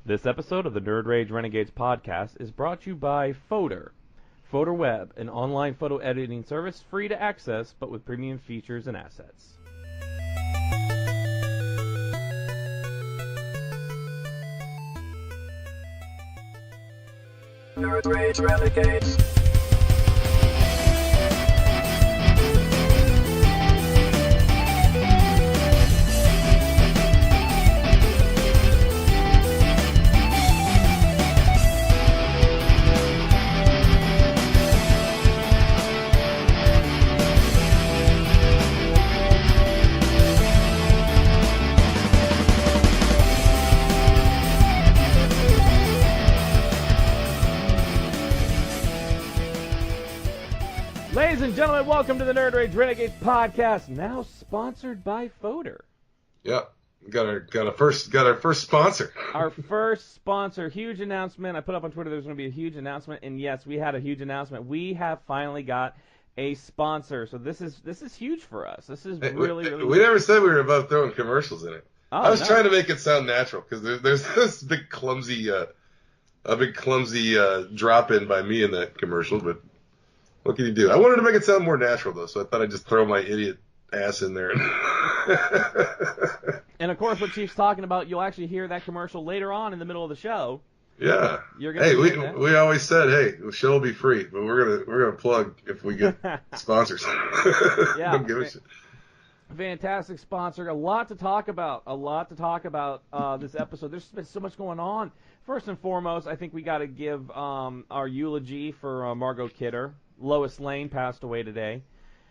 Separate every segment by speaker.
Speaker 1: This episode of the Nerd Rage Renegades podcast is brought to you by Photor. Photor Web, an online photo editing service free to access, but with premium features and assets.
Speaker 2: Nerd Rage Renegades.
Speaker 1: Ladies and gentlemen, welcome to the Nerd Rage Renegades podcast, now sponsored by Photor.
Speaker 3: Yep, got our first sponsor.
Speaker 1: Our first sponsor, huge announcement. I put up on Twitter there's going to be a huge announcement, and yes, we had a huge announcement. We have finally got a sponsor, so this is huge for us. This is really
Speaker 3: We never said we were above throwing commercials in it.
Speaker 1: Oh,
Speaker 3: I was
Speaker 1: no.
Speaker 3: trying to make it sound natural because there's this big clumsy drop in by me in that commercial, but. What can you do? I wanted to make it sound more natural, though, so I thought I'd just throw my idiot ass in there.
Speaker 1: And, of course, what Chief's talking about, you'll actually hear that commercial later on in the middle of the show.
Speaker 3: Yeah.
Speaker 1: You're gonna
Speaker 3: Hey,
Speaker 1: hear that.
Speaker 3: we always said, hey, the show will be free, but we're gonna plug if we get sponsors.
Speaker 1: Yeah.
Speaker 3: Don't give a shit.
Speaker 1: Fantastic sponsor. A lot to talk about. This episode. There's been so much going on. First and foremost, I think we got to give our eulogy for Margot Kidder. Lois Lane passed away today.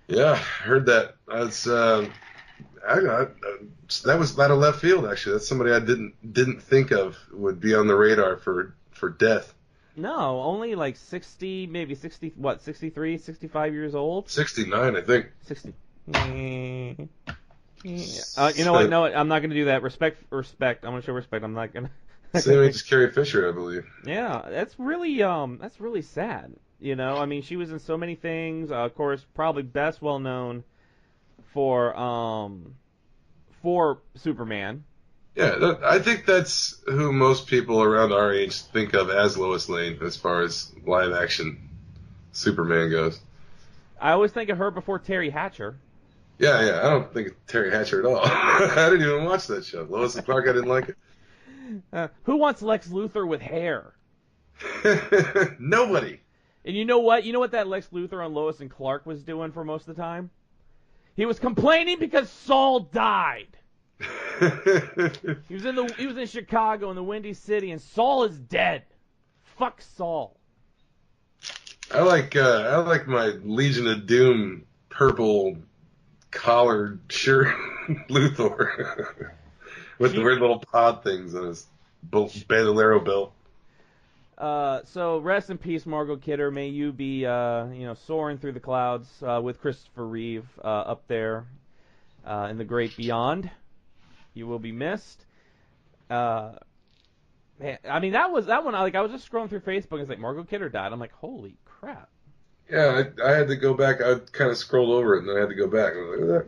Speaker 3: Yeah, heard that. That's that was out of left field. Actually, that's somebody I didn't think of would be on the radar for death.
Speaker 1: No, only like 60, maybe 60. What, 63, 65 years old?
Speaker 3: 69, I think.
Speaker 1: 60. You know what? No, I'm not going to do that. Respect. I'm going to show respect. I'm not going to.
Speaker 3: Same age as Carrie Fisher, I believe.
Speaker 1: Yeah, that's really sad. You know, I mean, she was in so many things. Of course, probably best well known for Superman.
Speaker 3: Yeah, I think that's who most people around our age think of as Lois Lane as far as live action Superman goes.
Speaker 1: I always think of her before Terry Hatcher.
Speaker 3: Yeah, I don't think of Terry Hatcher at all. I didn't even watch that show. Lois and Clark, I didn't like it.
Speaker 1: Who wants Lex Luthor with hair?
Speaker 3: Nobody.
Speaker 1: And you know what? You know what that Lex Luthor on Lois and Clark was doing for most of the time? He was complaining because Saul died. He was in Chicago in the Windy City, and Saul is dead. Fuck Saul.
Speaker 3: I like my Legion of Doom purple collared shirt Luthor with the weird little pod things on his bandolero belt.
Speaker 1: So rest in peace, Margot Kidder. May you be, soaring through the clouds with Christopher Reeve up there in the great beyond. You will be missed. Man, I mean that one. I was just scrolling through Facebook and it's like Margot Kidder died. I'm like, holy crap.
Speaker 3: Yeah, I had to go back. I kind of scrolled over it and then I had to go back. I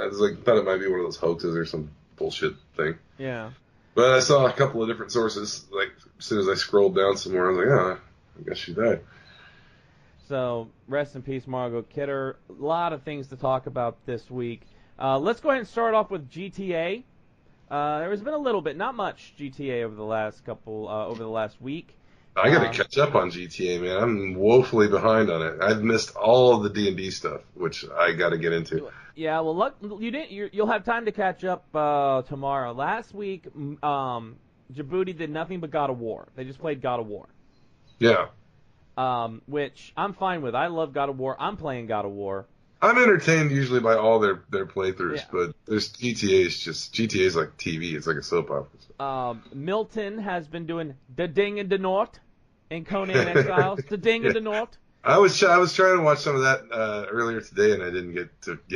Speaker 3: was like, thought it might be one of those hoaxes or some bullshit thing.
Speaker 1: Yeah.
Speaker 3: But I saw a couple of different sources. Like as soon as I scrolled down some more, I was like, oh, I guess she died.
Speaker 1: So rest in peace, Margot Kidder. A lot of things to talk about this week. Let's go ahead and start off with GTA. There has been a little bit, not much GTA over the last week.
Speaker 3: I got to catch up on GTA, man. I'm woefully behind on it. I've missed all of the D&D stuff, which I got to get into.
Speaker 1: Yeah, well, you didn't. You'll have time to catch up tomorrow. Last week, Djibouti did nothing but God of War. They just played God of War.
Speaker 3: Yeah.
Speaker 1: Which I'm fine with. I love God of War. I'm playing God of War.
Speaker 3: I'm entertained usually by all their playthroughs,
Speaker 1: Yeah.
Speaker 3: but there's GTA's like TV. It's like a soap opera.
Speaker 1: Milton has been doing the Ding and the Nort in Conan Exiles. The Ding and the Nort.
Speaker 3: I was trying to watch some of that earlier today, and I didn't get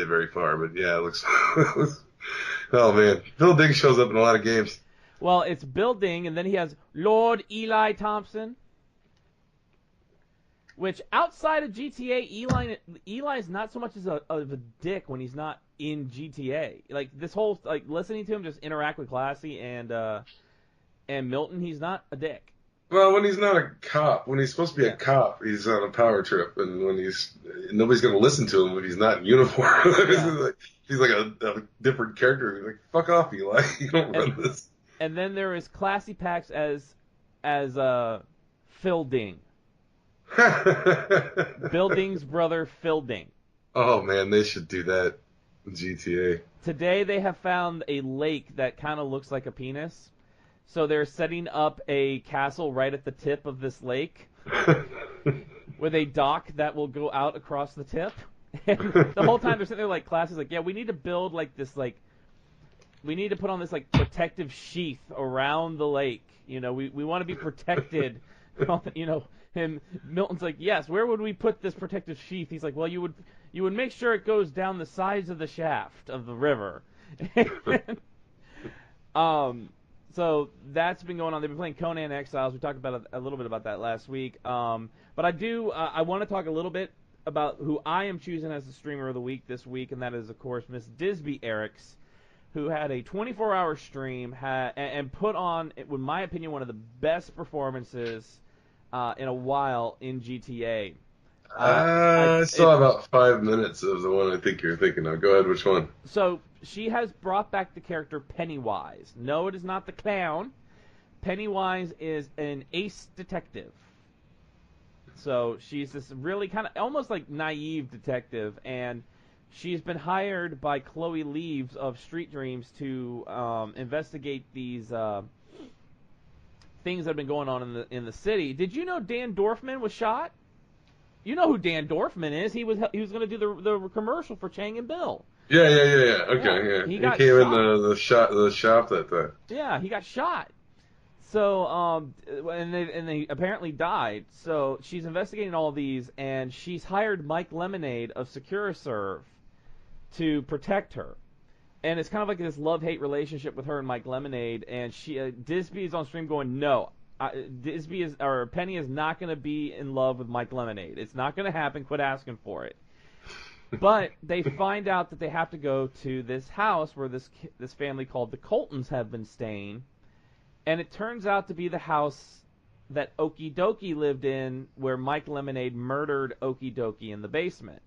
Speaker 3: very far. But yeah, it looks. Oh man, Bill Ding shows up in a lot of games.
Speaker 1: Well, it's Bill Ding, and then he has Lord Eli Thompson. Which, outside of GTA, Eli is not so much of a dick when he's not in GTA. Like, this whole, like, listening to him just interact with Classy and And Milton, he's not a dick.
Speaker 3: Well, when he's not a cop, when he's supposed to be a cop, he's on a power trip, and when nobody's going to listen to him when he's not in uniform.
Speaker 1: Yeah.
Speaker 3: He's like a different character. He's like, fuck off, Eli. You don't run this.
Speaker 1: And then there is Classy Packs as Phil Ding. Bill Ding's brother, Phil Ding.
Speaker 3: Oh, man, they should do that in GTA.
Speaker 1: Today they have found a lake that kind of looks like a penis. So they're setting up a castle right at the tip of this lake with a dock that will go out across the tip. And the whole time they're sitting there like Classy's like, yeah, we need to build like this like we need to put on this like protective sheath around the lake. You know, we want to be protected. You know, and Milton's like, yes, where would we put this protective sheath? He's like, well, you would make sure it goes down the sides of the shaft of the river. So that's been going on. They've been playing Conan Exiles. We talked about a little bit about that last week. But I want to talk a little bit about who I am choosing as the streamer of the week this week, and that is, of course, Miss Disbearex, who had a 24-hour stream and put on, in my opinion, one of the best performances in a while in GTA.
Speaker 3: I saw about 5 minutes of the one I think you're thinking of. Go ahead, which one?
Speaker 1: So she has brought back the character Pennywise. No, it is not the clown. Pennywise is an ace detective. So she's this really kind of almost like naive detective, and she's been hired by Chloe Leaves of Street Dreams to investigate these things that have been going on in the city. Did you know Dan Dorfman was shot? You know who Dan Dorfman is? He was going to do the commercial for Chang and Bill.
Speaker 3: Yeah. Okay, yeah. He came in the shop that time.
Speaker 1: Yeah, he got shot. So, and they apparently died. So she's investigating all of these, and she's hired Mike Lemonade of Securiserve to protect her. And it's kind of like this love-hate relationship with her and Mike Lemonade. And Disby is on stream going, no, Penny is not going to be in love with Mike Lemonade. It's not going to happen. Quit asking for it. But they find out that they have to go to this house where this family called the Coltons have been staying. And it turns out to be the house that Okie Dokie lived in, where Mike Lemonade murdered Okie Dokie in the basement.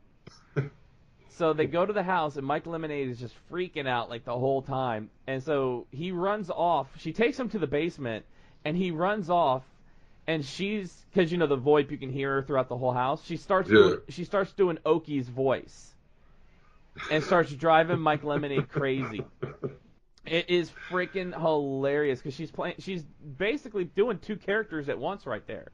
Speaker 1: So they go to the house, and Mike Lemonade is just freaking out like the whole time. And so he runs off. She takes him to the basement, and he runs off. And because you know the VoIP, you can hear her throughout the whole house. She starts doing Okie's voice, and starts driving Mike Lemonade crazy. It is freaking hilarious because she's basically doing two characters at once right there.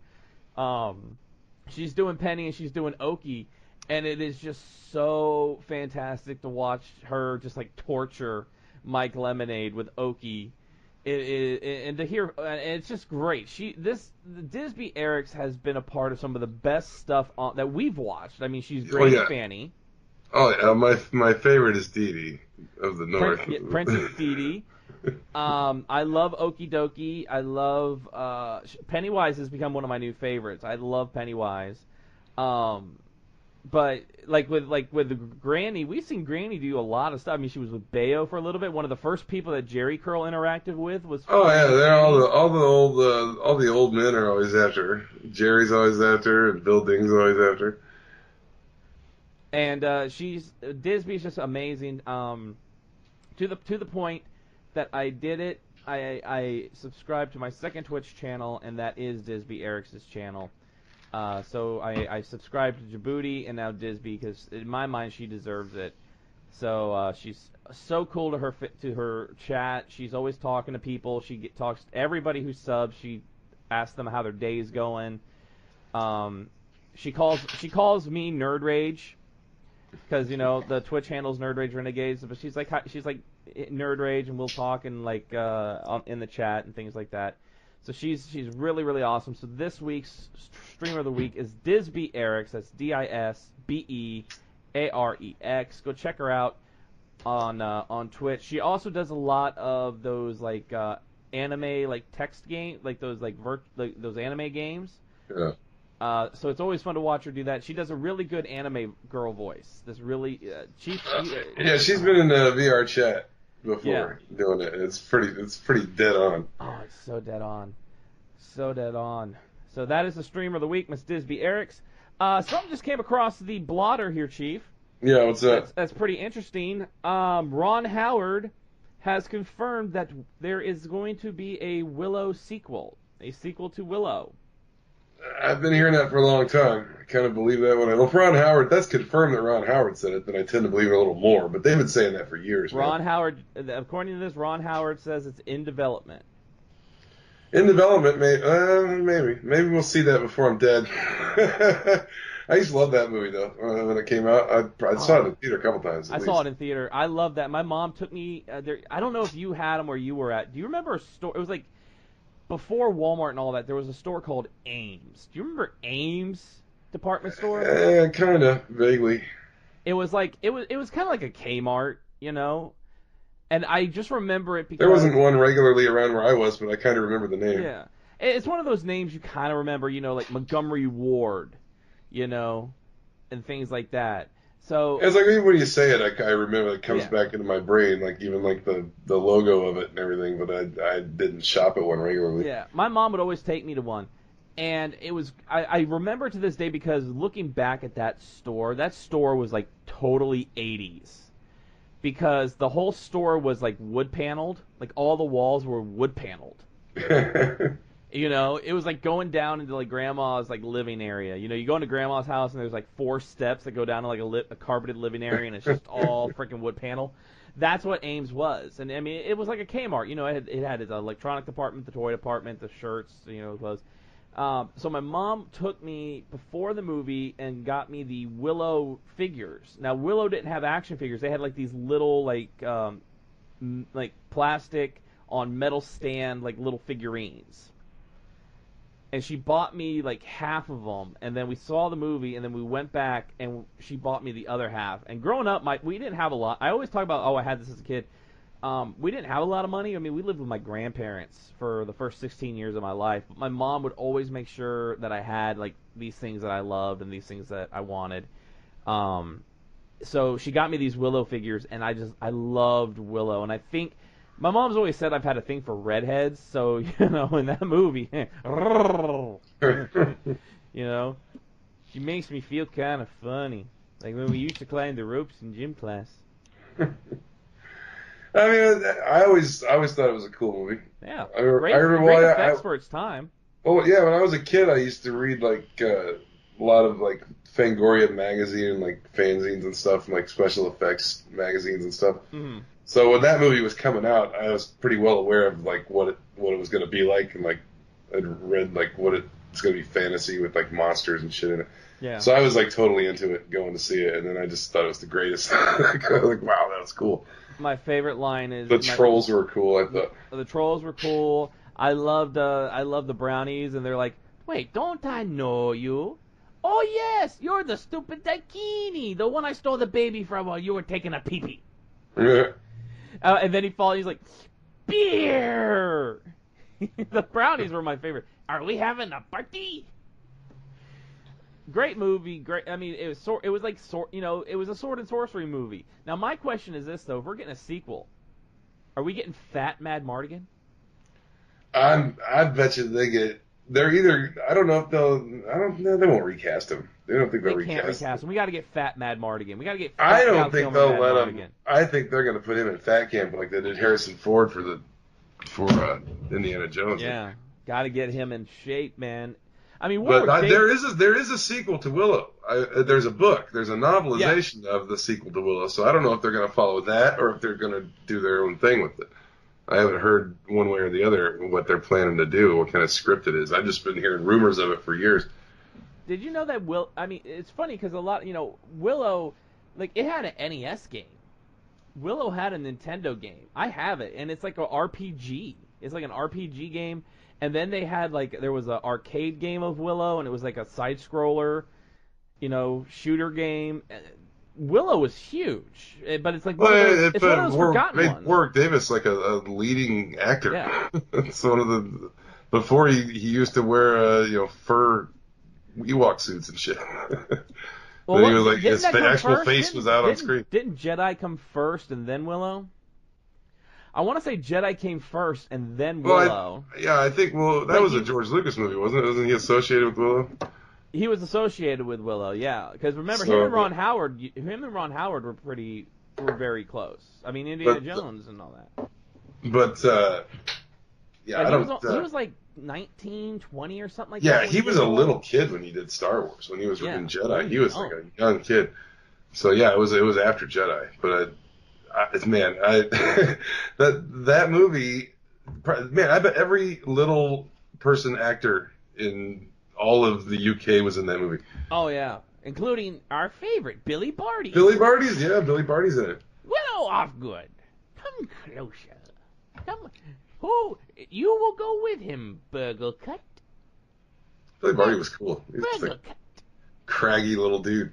Speaker 1: She's doing Penny and she's doing Okie, and it is just so fantastic to watch her just like torture Mike Lemonade with Okie. And to hear, it's just great. Disbearex has been a part of some of the best stuff that we've watched. I mean, she's great at Fanny.
Speaker 3: Oh yeah, my favorite is Dee Dee of the North.
Speaker 1: Princess Dee Dee. I love Okie Dokie. I love Pennywise has become one of my new favorites. I love Pennywise. But with Granny, we've seen Granny do a lot of stuff. I mean, she was with Bayo for a little bit. One of the first people that Jerry Curl interacted with was. Oh
Speaker 3: yeah, they're all the old men are always after her. Jerry's always after her, and Bill Ding's always after her.
Speaker 1: And Disby's just amazing. To the point that I did it. I subscribed to my second Twitch channel, and that is Disbearex's channel. So I subscribed to Djibouti and now Disby because in my mind she deserves it. So she's so cool to her chat. She's always talking to people. She talks to everybody who subs. She asks them how their day's going. She calls me Nerd Rage because you know the Twitch handle's Nerd Rage Renegades, but she's like Nerd Rage, and we'll talk and like in the chat and things like that. So she's really, really awesome. So this week's streamer of the week is Disbearex. That's Disbearex. Go check her out on Twitch. She also does a lot of those like anime like text game, like those those anime games.
Speaker 3: Yeah.
Speaker 1: So it's always fun to watch her do that. She does a really good anime girl voice. This really cheap.
Speaker 3: Yeah, she's been in the VR chat. before doing it. It's pretty dead on.
Speaker 1: Oh, it's so dead on. So dead on. So that is the streamer of the week, Miss Disbearex. Something just came across the blotter here, Chief.
Speaker 3: Yeah, what's that?
Speaker 1: That's pretty interesting. Ron Howard has confirmed that there is going to be a Willow sequel. A sequel to Willow.
Speaker 3: I've been hearing that for a long time. I kind of believe that if Ron Howard, that's confirmed that Ron Howard said it, then I tend to believe it a little more. But they've been saying that for years.
Speaker 1: Ron Howard, according to this, Ron Howard says it's in development.
Speaker 3: In development, maybe. Maybe we'll see that before I'm dead. I used to love that movie, though, when it came out. I saw it in the theater a couple times.
Speaker 1: I saw it in theater. I love that. My mom took me there. I don't know if you had them where you were at. Do you remember a store? It was like before Walmart and all that. There was a store called Ames. Do you remember Ames department store?
Speaker 3: Kind of vaguely.
Speaker 1: It was like it was kind of like a Kmart, you know. And I just remember it because
Speaker 3: there wasn't one regularly around where I was, but I kind of remember the name.
Speaker 1: Yeah, it's one of those names you kind of remember, you know, like Montgomery Ward, you know, and things like that. So
Speaker 3: it's like even when you say it, I remember it comes back into my brain, like even like the logo of it and everything. But I didn't shop at one regularly.
Speaker 1: Yeah, my mom would always take me to one, and it was I remember to this day because looking back at that store was like totally 80s. Because the whole store was like wood paneled, like all the walls were wood paneled. You know, it was like going down into like grandma's like living area. You know, you go into grandma's house and there's like 4 steps that go down to like a carpeted living area, and it's just all freaking wood panel. That's what Ames was, and I mean it was like a Kmart. You know, it had its electronic department, the toy department, the shirts, you know, clothes. So my mom took me before the movie and got me the Willow figures. Now Willow didn't have action figures; they had like these little like plastic on metal stand like little figurines. And she bought me like half of them, and then we saw the movie, and then we went back and she bought me the other half. And growing up, we didn't have a lot. I always talk about I had this as a kid. We didn't have a lot of money. I mean, we lived with my grandparents for the first 16 years of my life. But my mom would always make sure that I had like these things that I loved and these things that I wanted. So she got me these Willow figures, and I loved Willow. And I think my mom's always said I've had a thing for redheads. So you know, in that movie, you know, she makes me feel kind of funny, like when we used to climb the ropes in gym class.
Speaker 3: I mean, I always thought it was a cool movie.
Speaker 1: Yeah,
Speaker 3: great
Speaker 1: effects for its time.
Speaker 3: Oh yeah, when I was a kid, I used to read like a lot of like Fangoria magazine and like fanzines and stuff, and like special effects magazines and stuff. Mm-hmm. So when that movie was coming out, I was pretty well aware of like what it was going to be like, and like I'd read like what it's going to be fantasy with like monsters and shit in it. Yeah. So I was like totally into it, going to see it, and then I just thought it was the greatest. Like wow, that was cool.
Speaker 1: My favorite line is
Speaker 3: the trolls were cool. I thought
Speaker 1: the trolls were cool. I loved the brownies, and they're like, "Wait, don't I know you? Oh yes, you're the stupid Daikini, the one I stole the baby from while you were taking a pee-pee."
Speaker 3: Yeah.
Speaker 1: And then he falls. He's like, "Beer." The brownies were my favorite. Are we having a party? Great movie, great. I mean, it was it was a sword and sorcery movie. Now, my question is this though: if we're getting a sequel, are we getting Fat Mad Martigan?
Speaker 3: I bet you they're either. I don't know if they won't recast him. They don't think they'll recast him. They can't recast
Speaker 1: him. We got to get Fat Mad Martigan. We got to get.
Speaker 3: I don't think they'll let him. I think they're going to put him in Fat Camp like they did Harrison Ford for Indiana Jones.
Speaker 1: Yeah, got to get him in shape, man. I mean,
Speaker 3: there is a sequel to Willow. There's a book. There's a novelization of the sequel to Willow. So I don't know if they're going to follow that or if they're going to do their own thing with it. I haven't heard one way or the other what they're planning to do, what kind of script it is. I've just been hearing rumors of it for years.
Speaker 1: Did you know that I mean, it's funny because Willow, like it had an NES game. Willow had a Nintendo game. I have it, and it's like an RPG. It's like an RPG game. And then they had there was an arcade game of Willow, and it was like a side scroller, shooter game. Willow was huge, but it's like one of those forgotten ones.
Speaker 3: Warwick Davis like a leading actor.
Speaker 1: Yeah.
Speaker 3: It's one of the before he used to wear fur Ewok suits and shit. Well, he was like his actual face was out on screen.
Speaker 1: Didn't Jedi come first and then Willow? I want to say Jedi came first and then
Speaker 3: Well,
Speaker 1: Willow.
Speaker 3: I think that
Speaker 1: But
Speaker 3: was a George Lucas movie, wasn't it? Wasn't he associated with Willow?
Speaker 1: He was associated with Willow, yeah. Because remember,
Speaker 3: So-
Speaker 1: him and Ron Howard were very close. I mean, Indiana
Speaker 3: But-
Speaker 1: Jones and all that.
Speaker 3: But yeah,
Speaker 1: But
Speaker 3: I don't.
Speaker 1: he was like 19, 20 or something like that.
Speaker 3: Yeah,
Speaker 1: when
Speaker 3: he was a
Speaker 1: did
Speaker 3: little
Speaker 1: Willow.
Speaker 3: kid when he did Star Wars. When he was
Speaker 1: Yeah.
Speaker 3: in Jedi, he was like
Speaker 1: Oh.
Speaker 3: a young kid. So yeah, it was after Jedi. But that movie, man, I bet every little person actor in all of the UK was in that movie.
Speaker 1: Oh yeah, including our favorite Billy Barty.
Speaker 3: Billy Barty's in it.
Speaker 1: Willow Offgood, come closer. Come. Who? You will go with him, Burglecut.
Speaker 3: Billy Barty was cool. He was just like
Speaker 1: Burglecut.
Speaker 3: craggy little dude.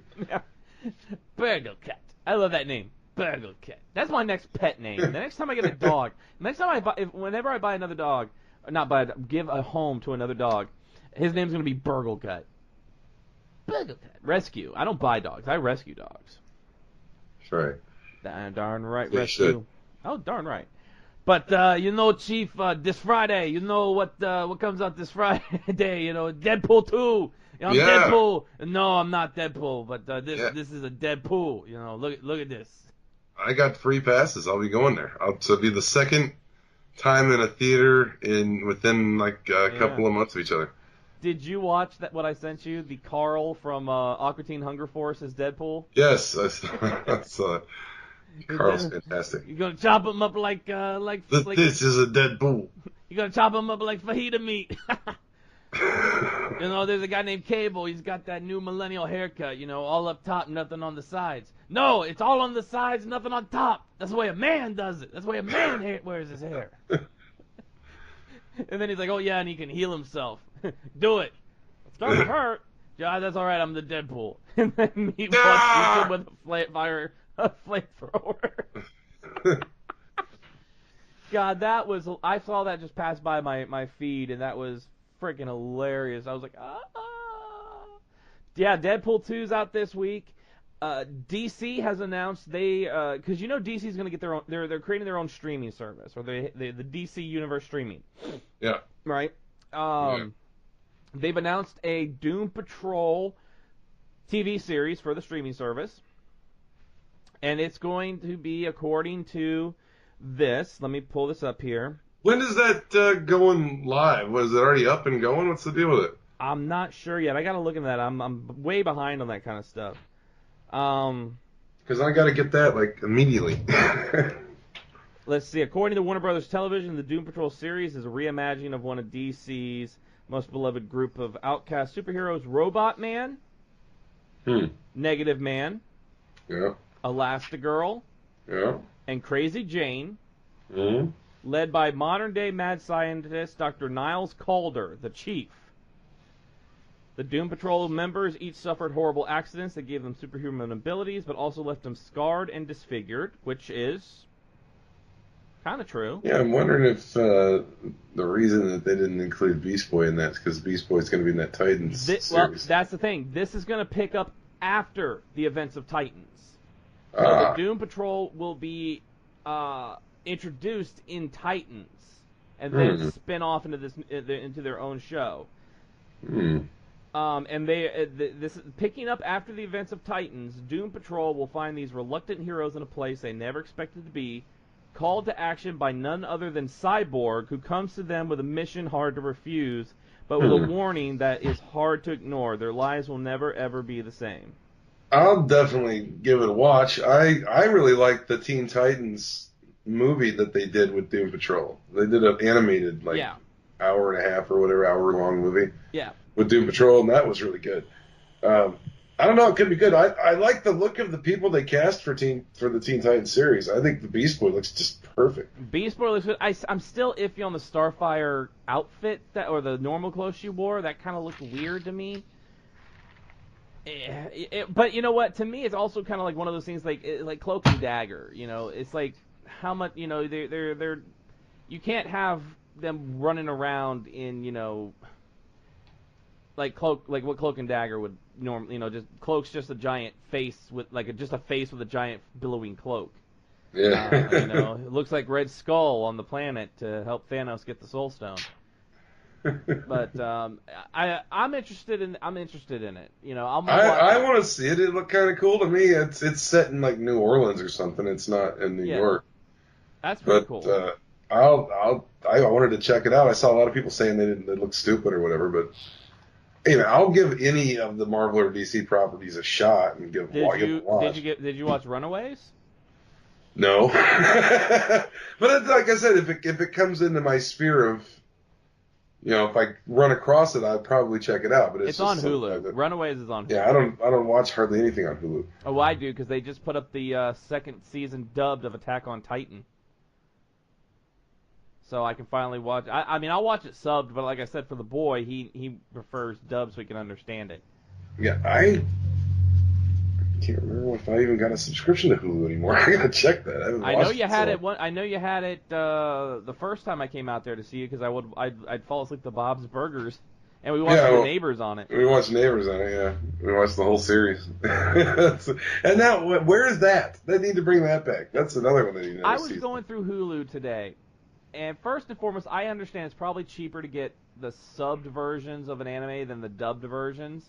Speaker 1: Burglecut. I love that name. Burglecut. That's my next pet name. The next time I get a dog, whenever I buy another dog, give a home to another dog, his name's gonna be Burglecut. Burglecut. Rescue. I don't buy dogs. I rescue dogs.
Speaker 3: That's right.
Speaker 1: Darn right,
Speaker 3: You
Speaker 1: rescue.
Speaker 3: should.
Speaker 1: Oh, darn right. But Chief, this Friday, you know what comes out this Friday? Deadpool 2. I'm
Speaker 3: Yeah.
Speaker 1: Deadpool. No, I'm not Deadpool, but this is a Deadpool. Look at this.
Speaker 3: I got free passes. I'll be going there. So it'll be the second time in a theater within like a couple of months of each other.
Speaker 1: Did you watch what I sent you? The Carl from Aqua Teen Hunger Force as Deadpool.
Speaker 3: Yes, I saw it. Carl's fantastic.
Speaker 1: You're gonna chop him up like
Speaker 3: This is a Deadpool.
Speaker 1: you're gonna chop him up like fajita meat. There's a guy named Cable. He's got that new millennial haircut. All up top, nothing on the sides. No, it's all on the sides, nothing on top. That's the way a man does it. That's the way a man wears his hair. And then he's like, oh yeah, and he can heal himself. Do it. It's gonna hurt. Yeah, that's all right. I'm the Deadpool. And then he walks in with a flamethrower. God, I saw that just pass by my feed, and that was freaking hilarious. I was like, Yeah, Deadpool 2's out this week. DC has announced because DC's going to get their own, they're creating their own streaming service, or the DC Universe streaming.
Speaker 3: Yeah.
Speaker 1: Right? They've announced a Doom Patrol TV series for the streaming service. And it's going to be, according to this, let me pull this up here.
Speaker 3: When is that going live? Was it already up and going? What's the deal with it?
Speaker 1: I'm not sure yet. I got to look into that. I'm way behind on that kind of stuff.
Speaker 3: Because I got to get that like immediately.
Speaker 1: Let's see. According to Warner Brothers Television, the Doom Patrol series is a reimagining of one of DC's most beloved group of outcast superheroes, Robot Man, Negative Man,
Speaker 3: Yeah.
Speaker 1: Elastigirl,
Speaker 3: Yeah.
Speaker 1: and Crazy Jane,
Speaker 3: Mm-hmm.
Speaker 1: led by modern-day mad scientist Dr. Niles Calder, the Chief. The Doom Patrol members each suffered horrible accidents that gave them superhuman abilities, but also left them scarred and disfigured, which is kind of true.
Speaker 3: Yeah, I'm wondering if the reason that they didn't include Beast Boy in that is because Beast Boy's going to be in that Titans series.
Speaker 1: Well, that's the thing. This is going to pick up after the events of Titans. So the Doom Patrol will be introduced in Titans, and then spin off into their own show. And this is picking up after the events of Titans. Doom Patrol will find these reluctant heroes in a place they never expected to be, called to action by none other than Cyborg, who comes to them with a mission hard to refuse, but with a warning that is hard to ignore. Their lives will never, ever be the same.
Speaker 3: I'll definitely give it a watch. I really like the Teen Titans movie that they did with Doom Patrol. They did an animated, hour and a half or whatever, hour-long movie with Doom Patrol, and that was really good. I don't know, it could be good. I like the look of the people they cast for the Teen Titans series. I think the Beast Boy looks just perfect.
Speaker 1: Beast Boy looks good. I'm still iffy on the Starfire outfit, or the normal clothes she wore. That kind of looked weird to me. But you know what? To me, it's also kind of like one of those things, like Cloak and Dagger. It's like how much they're you can't have them running around in like what Cloak and Dagger would normally. Just Cloak's just a giant face with just a face with a giant billowing cloak.
Speaker 3: Yeah.
Speaker 1: It looks like Red Skull on the planet to help Thanos get the Soul Stone. But I'm interested in it.
Speaker 3: I want to see it. It looked kind of cool to me. It's set in like New Orleans or something. It's not in New York.
Speaker 1: That's pretty
Speaker 3: But
Speaker 1: cool.
Speaker 3: I wanted to check it out. I saw a lot of people saying they look stupid or whatever, but anyway, I'll give any of the Marvel or DC properties a shot and give them a watch.
Speaker 1: Did you watch Runaways?
Speaker 3: No, but like I said, if it comes into my sphere of, if I run across it, I'd probably check it out. But
Speaker 1: it's on Hulu. Runaways is on Hulu.
Speaker 3: Yeah, I don't watch hardly anything on Hulu.
Speaker 1: Oh, I do, because they just put up the second season dubbed of Attack on Titan. So I can finally watch. I mean, I'll watch it subbed, but like I said, for the boy, he prefers dubbed so he can understand it.
Speaker 3: Yeah, I can't remember if I even got a subscription to Hulu anymore. I gotta check that.
Speaker 1: I know you had it. I know you had it the first time I came out there to see you, because I'd fall asleep to Bob's Burgers, and we watched The Neighbors on it.
Speaker 3: We watched Neighbors on it. Yeah, we watched the whole series. And now, where is that? They need to bring that back. That's another one that you never see.
Speaker 1: I was going through Hulu today. And first and foremost, I understand it's probably cheaper to get the subbed versions of an anime than the dubbed versions.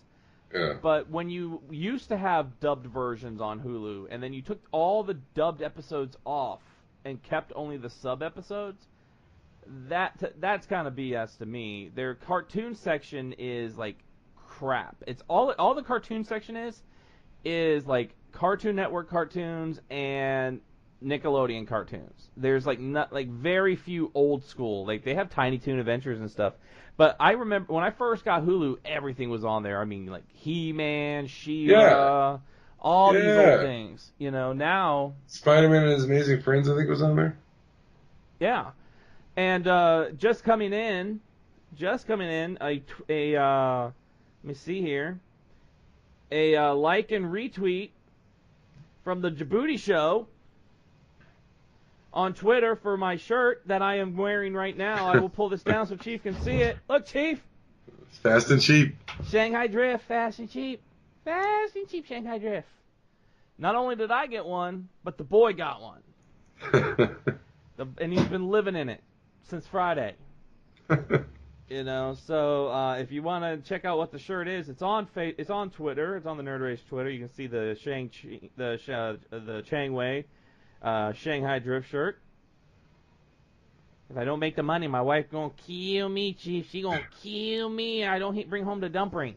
Speaker 3: Yeah.
Speaker 1: But when you used to have dubbed versions on Hulu, and then you took all the dubbed episodes off and kept only the sub episodes, that's kind of BS to me. Their cartoon section is like crap. It's all the cartoon section is like Cartoon Network cartoons and Nickelodeon cartoons. There's very few old school. Like, they have Tiny Toon Adventures and stuff. But I remember when I first got Hulu, everything was on there. I mean, like He-Man, She-Ra, all these old things. Now
Speaker 3: Spider-Man and His Amazing Friends, I think, was on there.
Speaker 1: Yeah. And just coming in, let me see here, a like and retweet from the Djibouti Show on Twitter for my shirt that I am wearing right now. I will pull this down so Chief can see it. Look, Chief.
Speaker 3: Fast and cheap.
Speaker 1: Shanghai Drift, fast and cheap. Fast and cheap Shanghai Drift. Not only did I get one, but the boy got one. And he's been living in it since Friday. So if you want to check out what the shirt is, it's on Twitter. It's on the Nerd Race Twitter. You can see the Chang Wei Shanghai Drift shirt. If I don't make the money, my wife gonna kill me, Chief. She gonna kill me. I don't bring home the dumpling.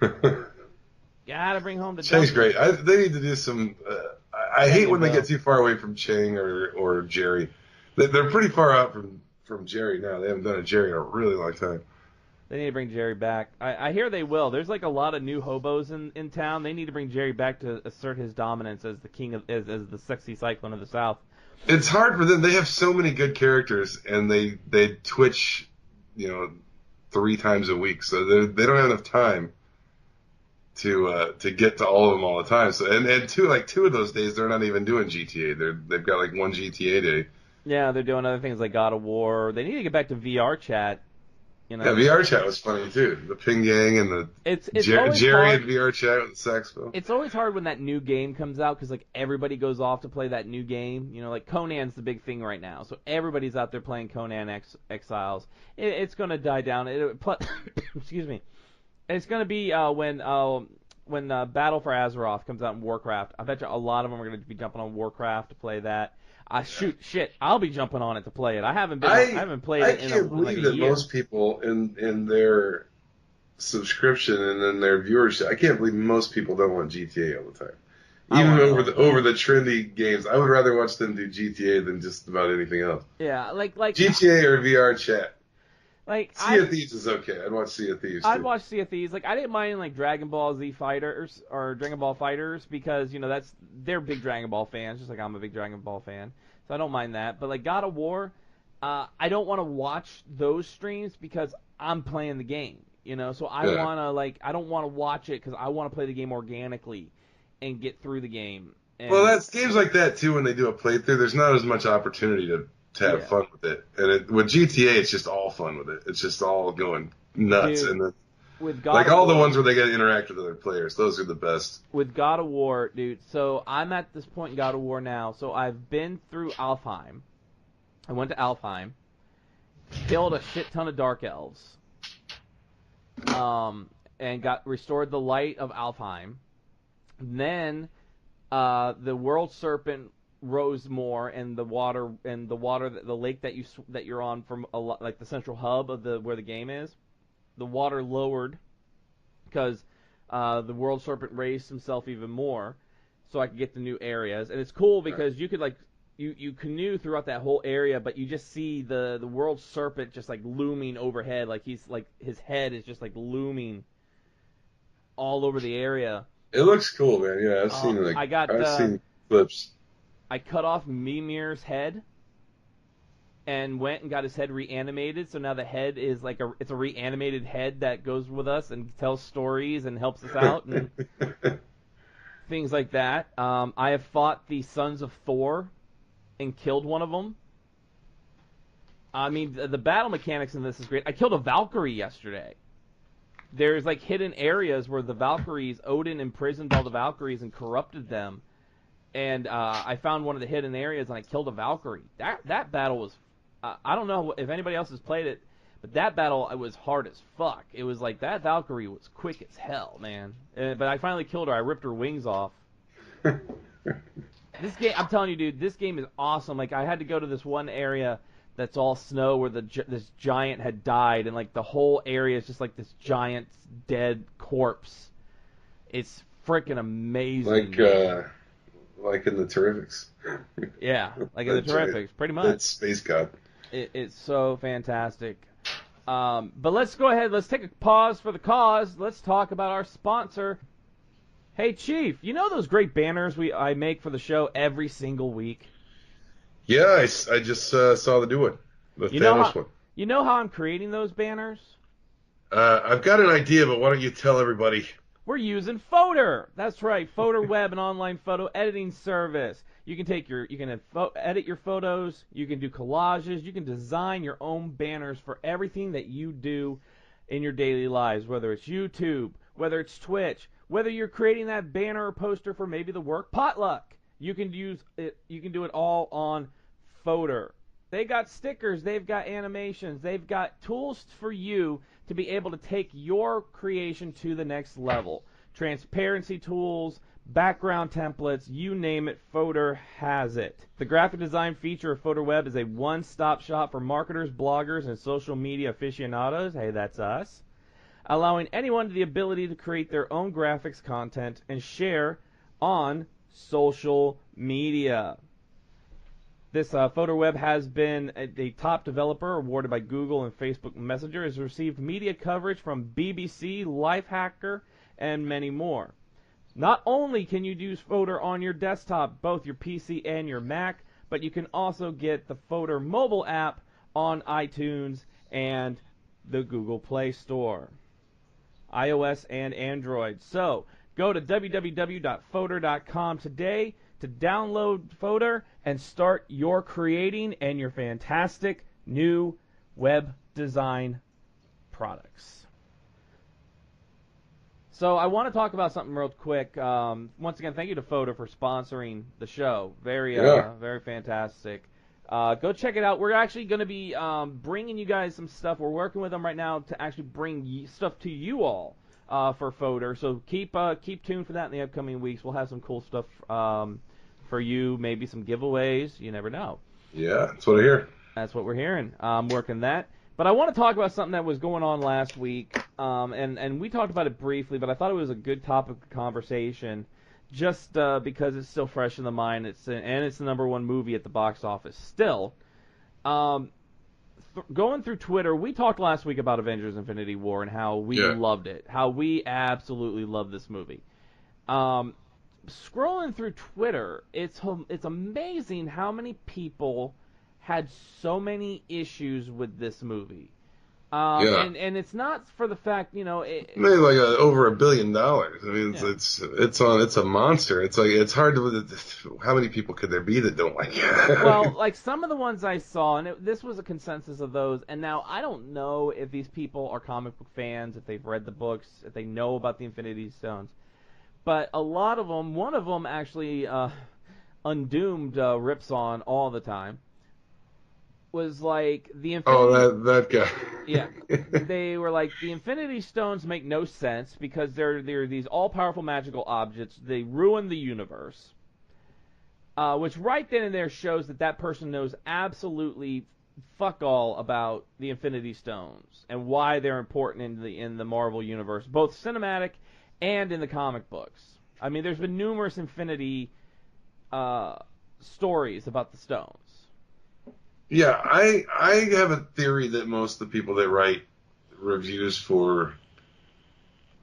Speaker 1: Gotta bring home the dumpling.
Speaker 3: Chang's great. They need to do some. I hate when they get too far away from Chang or Jerry. They're pretty far out from Jerry now. They haven't done a Jerry in a really long time.
Speaker 1: They need to bring Jerry back. I hear they will. There's like a lot of new hobos in town. They need to bring Jerry back to assert his dominance as the king as the sexy cyclone of the South.
Speaker 3: It's hard for them. They have so many good characters, and they Twitch, 3 times a week, so they don't have enough time to get to all of them all the time. So and two of those days they're not even doing GTA. They've got like one GTA day.
Speaker 1: Yeah, they're doing other things like God of War. They need to get back to VR chat.
Speaker 3: Yeah, VR chat was funny too. The Ping Yang and the Jerry and VR chat with the saxophone.
Speaker 1: It's always hard when that new game comes out because everybody goes off to play that new game. Like Conan's the big thing right now, so everybody's out there playing Conan Exiles. It's going to die down. Excuse me. It's going to be when Battle for Azeroth comes out in Warcraft. I bet you a lot of them are going to be jumping on Warcraft to play that. I'll be jumping on it to play it. I haven't played it in a year. I can't believe that
Speaker 3: most people in their subscription and in their viewership, I can't believe most people don't want GTA all the time. Even over the trendy games, I would rather watch them do GTA than just about anything else.
Speaker 1: Yeah, like
Speaker 3: GTA or VR chat.
Speaker 1: Like
Speaker 3: Sea of Thieves is okay. I'd watch Sea of Thieves too.
Speaker 1: I'd watch Sea of Thieves. Like, I didn't mind like Dragon Ball Z Fighters or Dragon Ball Fighters because they're big Dragon Ball fans, just like I'm a big Dragon Ball fan. So I don't mind that. But like God of War, I don't want to watch those streams because I'm playing the game. So I don't want to watch it because I want to play the game organically and get through the game.
Speaker 3: Well, that's games like that too. When they do a playthrough, there's not as much opportunity to have fun with it. And with GTA, it's just all fun with it. It's just all going nuts.
Speaker 1: Dude, with God
Speaker 3: like
Speaker 1: of
Speaker 3: all the
Speaker 1: War,
Speaker 3: ones where they get to interact with other players. Those are the best.
Speaker 1: with God of War, dude. So I'm at this point in God of War now. So I've been through Alfheim. I went to Alfheim, killed a shit ton of Dark Elves, and got restored the light of Alfheim. Then the World Serpent rose more, and the lake that you're on from like the central hub of where the game is, the water lowered because the World Serpent raised himself even more, so I could get the new areas. And it's cool because you could like you canoe throughout that whole area, but you just see the World Serpent just like looming overhead, like he's like his head is just like looming all over the area.
Speaker 3: It looks cool, man. Yeah, I've seen I've seen clips.
Speaker 1: I cut off Mimir's head and went and got his head reanimated. So now the head is like it's a reanimated head that goes with us and tells stories and helps us out and things like that. I have fought the Sons of Thor and killed one of them. I mean, the battle mechanics in this is great. I killed a Valkyrie yesterday. There's like hidden areas where the Valkyries, Odin imprisoned all the Valkyries and corrupted them. And I found one of the hidden areas and I killed a Valkyrie. That battle was, I don't know if anybody else has played it, but that battle it was hard as fuck. It was like that Valkyrie was quick as hell, man. But I finally killed her. I ripped her wings off. This game, I'm telling you, dude, this game is awesome. Like I had to go to this one area that's all snow where this giant had died, and like the whole area is just like this giant dead corpse. It's freaking amazing.
Speaker 3: Like in the Terrifics.
Speaker 1: Yeah, like in the Terrifics, pretty much.
Speaker 3: That space god.
Speaker 1: It's so fantastic. But let's go ahead. Let's take a pause for the cause. Let's talk about our sponsor. Hey, Chief, you know those great banners I make for the show every single week?
Speaker 3: Yeah, I just saw the new one. The Thanos one.
Speaker 1: You know how I'm creating those banners?
Speaker 3: I've got an idea, but why don't you tell everybody?
Speaker 1: We're using Photor. That's right, Photor Web, an online photo editing service. You can edit your photos. You can do collages. You can design your own banners for everything that you do in your daily lives, whether it's YouTube, whether it's Twitch, whether you're creating that banner or poster for maybe the work potluck. You can use it. You can do it all on Photor. They got stickers. They've got animations. They've got tools for you to be able to take your creation to the next level. Transparency tools, background templates, you name it, Photor has it. The graphic design feature of Photor Web is a one-stop shop for marketers, bloggers, and social media aficionados. Hey, that's us. Allowing anyone the ability to create their own graphics content and share on social media. This Photor Web has been a top developer awarded by Google and Facebook Messenger, has received media coverage from BBC, Lifehacker, and many more. Not only can you use Photor on your desktop, both your PC and your Mac, but you can also get the Photor mobile app on iTunes and the Google Play Store, iOS and Android. So go to www.photor.com today to download Photor and start your creating and your fantastic new web design products. So I want to talk about something real quick. Once again, thank you to Photor for sponsoring the show. Very fantastic. Go check it out. We're actually going to be bringing you guys some stuff. We're working with them right now to actually bring stuff to you all for Photor. So keep tuned for that in the upcoming weeks. We'll have some cool stuff for you, maybe some giveaways. You never know.
Speaker 3: Yeah, that's what I hear.
Speaker 1: That's what we're hearing. Working that. But I want to talk about something that was going on last week, and we talked about it briefly, but I thought it was a good topic of conversation just because it's still fresh in the mind. It's the number one movie at the box office still. Going through Twitter, we talked last week about Avengers Infinity War and how we loved it, how we absolutely love this movie. Scrolling through Twitter, it's amazing how many people had so many issues with this movie.
Speaker 3: Yeah.
Speaker 1: And it's not for the fact,
Speaker 3: Made like over $1 billion. I mean,
Speaker 1: Yeah.
Speaker 3: it's a monster. It's like it's hard to. How many people could there be that don't like it?
Speaker 1: Well, like some of the ones I saw, and this was a consensus of those, and now I don't know if these people are comic book fans, if they've read the books, if they know about the Infinity Stones, but a lot of them, one of them actually, Undoomed rips on all the time, was like the Infinity...
Speaker 3: Oh, that guy.
Speaker 1: Yeah, they were like, the Infinity Stones make no sense because they're these all-powerful magical objects. They ruin the universe. Which right then and there shows that person knows absolutely fuck all about the Infinity Stones and why they're important in the Marvel universe, both cinematic and in the comic books. I mean, there's been numerous Infinity stories about the stones.
Speaker 3: Yeah, I have a theory that most of the people that write reviews for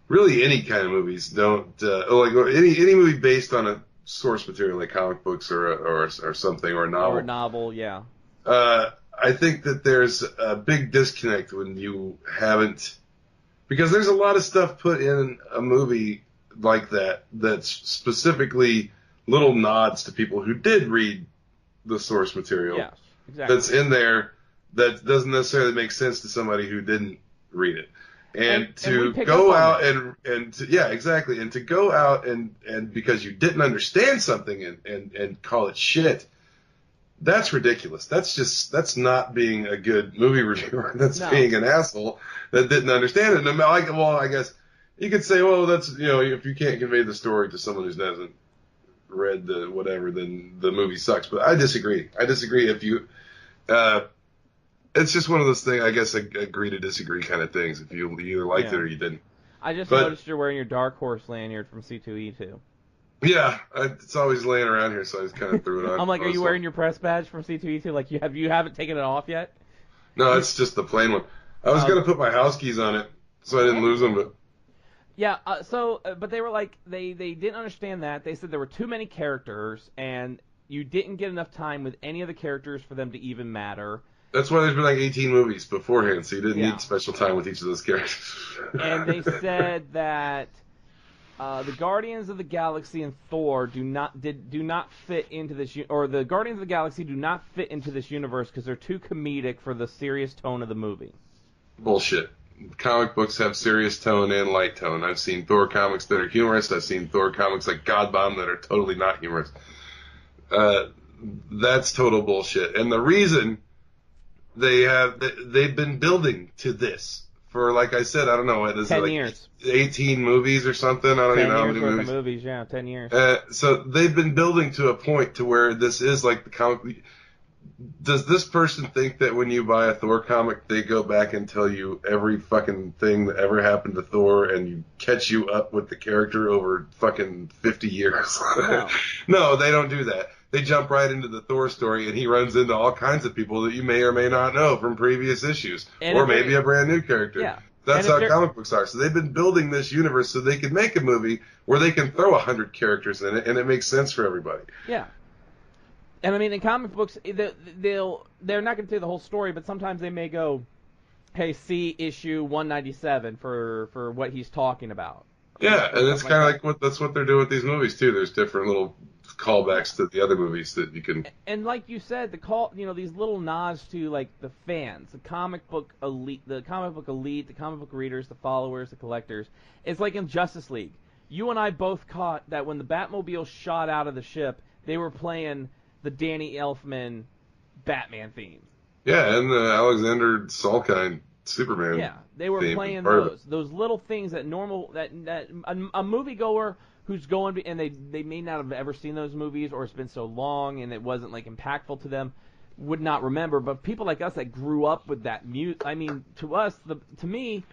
Speaker 3: really any kind of movies don't like any movie based on a source material like comic books or something or a novel.
Speaker 1: Or a novel, yeah.
Speaker 3: I think that there's a big disconnect when you haven't, because there's a lot of stuff put in a movie like that's specifically little nods to people who did read the source material.
Speaker 1: Yes, exactly.
Speaker 3: That's in there that doesn't necessarily make sense to somebody who didn't read it. And to go out and to, yeah, exactly. And to go out and because you didn't understand something and call it shit, that's ridiculous. That's not being a good movie reviewer. That's being an asshole that didn't understand it. And I guess you could say, well, that's, if you can't convey the story to someone who hasn't read the whatever, then the movie sucks. But I disagree. If you, it's just one of those things, I guess, agree to disagree kind of things. If you either liked it or you didn't.
Speaker 1: I just noticed you're wearing your Dark Horse lanyard from C2E2.
Speaker 3: Yeah, it's always laying around here, so I just kind of threw it on.
Speaker 1: I'm like, are you wearing your press badge from C2E2? Like, you haven't taken it off yet?
Speaker 3: No, it's just the plain one. I was going to put my house keys on it, so I didn't lose them, but...
Speaker 1: Yeah, but they were like, they didn't understand that. They said there were too many characters, and you didn't get enough time with any of the characters for them to even matter.
Speaker 3: That's why there's been like 18 movies beforehand, so you didn't need special time with each of those characters.
Speaker 1: And they said that the Guardians of the Galaxy and Thor do not fit into this, or the Guardians of the Galaxy do not fit into this universe because they're too comedic for the serious tone of the movie.
Speaker 3: Bullshit. Comic books have serious tone and light tone. I've seen Thor comics that are humorous. I've seen Thor comics like Godbomb that are totally not humorous. That's total bullshit. And the reason they've been building to this for, like I said, I don't know, what is
Speaker 1: 10
Speaker 3: it, like
Speaker 1: years.
Speaker 3: 18 movies or something? I don't even know how many movies.
Speaker 1: 10 movies, yeah, 10 years.
Speaker 3: So they've been building to a point to where this is like the comic. Does this person think that when you buy a Thor comic, they go back and tell you every fucking thing that ever happened to Thor and you catch you up with the character over fucking 50 years?
Speaker 1: No.
Speaker 3: No, they don't do that. They jump right into the Thor story, and he runs into all kinds of people that you may or may not know from previous issues, or maybe a brand new character.
Speaker 1: Yeah.
Speaker 3: That's how comic books are. So they've been building this universe so they can make a movie where they can throw 100 characters in it, and it makes sense for everybody.
Speaker 1: Yeah. And I mean, in comic books, they're not going to tell the whole story, but sometimes they may go, "Hey, see issue 197 for what he's talking about."
Speaker 3: Yeah, and it's kind of like that's what they're doing with these movies too. There's different little callbacks to the other movies that you can.
Speaker 1: And like you said, these little nods to like the fans, the comic book elite, the comic book readers, the followers, the collectors. It's like in Justice League. You and I both caught that when the Batmobile shot out of the ship, they were playing the Danny Elfman Batman theme.
Speaker 3: Yeah, and the Alexander Salkind Superman.
Speaker 1: Yeah, they were playing those little things that a moviegoer who's going and they may not have ever seen those movies, or it's been so long and it wasn't like impactful to them, would not remember. But people like us that grew up with that music, I mean, to me,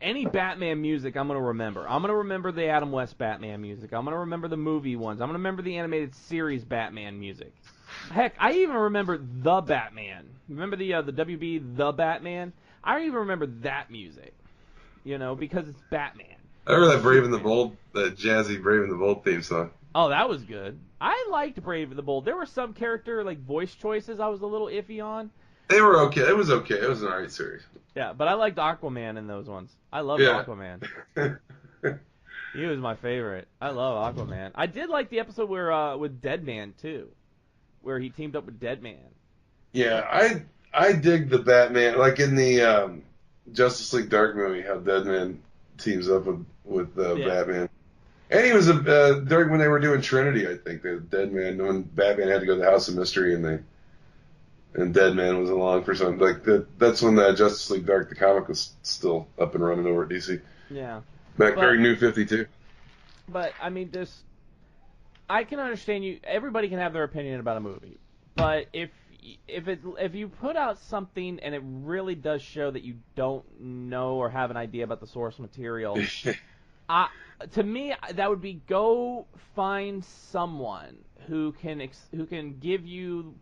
Speaker 1: any Batman music I'm going to remember. I'm going to remember the Adam West Batman music. I'm going to remember the movie ones. I'm going to remember the animated series Batman music. Heck, I even remember The Batman. Remember the WB The Batman? I even remember that music, because it's Batman.
Speaker 3: I remember that Brave and the Bold, that jazzy Brave and the Bold theme song.
Speaker 1: Oh, that was good. I liked Brave and the Bold. There were some character, like, voice choices I was a little iffy on.
Speaker 3: They were okay. It was okay. It was an alright series.
Speaker 1: Yeah, but I liked Aquaman in those ones. I loved
Speaker 3: Yeah.
Speaker 1: Aquaman. He was my favorite. I love Aquaman. I did like the episode where with Deadman too, where he teamed up with Deadman.
Speaker 3: Yeah, I dig the Batman, like in the Justice League Dark movie, how Deadman teams up with Batman. And he was during when they were doing Trinity, I think, the Deadman, when Batman had to go to the House of Mystery and Deadman was along for something like that. That's when the Justice League Dark, the comic, was still up and running over at DC.
Speaker 1: Yeah.
Speaker 3: Back during New 52.
Speaker 1: But I mean, I can understand you. Everybody can have their opinion about a movie, but if you put out something and it really does show that you don't know or have an idea about the source material, to me that would be go find someone who can give you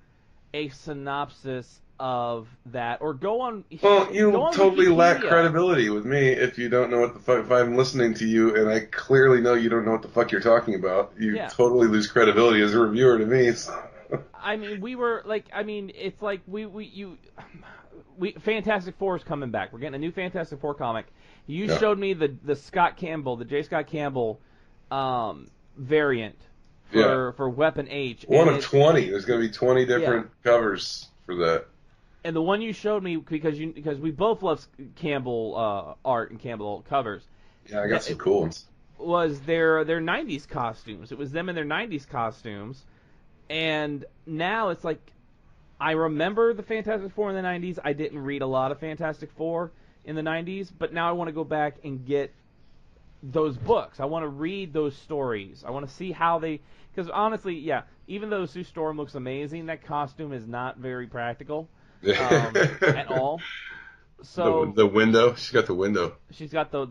Speaker 1: a synopsis of that, or go on.
Speaker 3: Well, you
Speaker 1: go on
Speaker 3: totally
Speaker 1: Wikipedia.
Speaker 3: lack credibility with me if you don't know what the fuck. If I'm listening to you and I clearly know you don't know what the fuck you're talking about, you totally lose credibility as a reviewer to me. So.
Speaker 1: I mean, it's like Fantastic Four is coming back. We're getting a new Fantastic Four comic. You showed me the Scott Campbell, the J. Scott Campbell variant for Weapon H.
Speaker 3: One of 20. There's going to be 20 different covers for that.
Speaker 1: And the one you showed me, because we both love Campbell art and Campbell covers.
Speaker 3: Yeah, I got some cool ones.
Speaker 1: Was their 90s costumes. It was them in their 90s costumes. And now it's like, I remember the Fantastic Four in the 90s. I didn't read a lot of Fantastic Four in the 90s, but now I want to go back and get those books. I want to read those stories. I want to see how they... Because honestly, even though Sue Storm looks amazing, that costume is not very practical at all. So
Speaker 3: the window, she's got the window.
Speaker 1: She's got the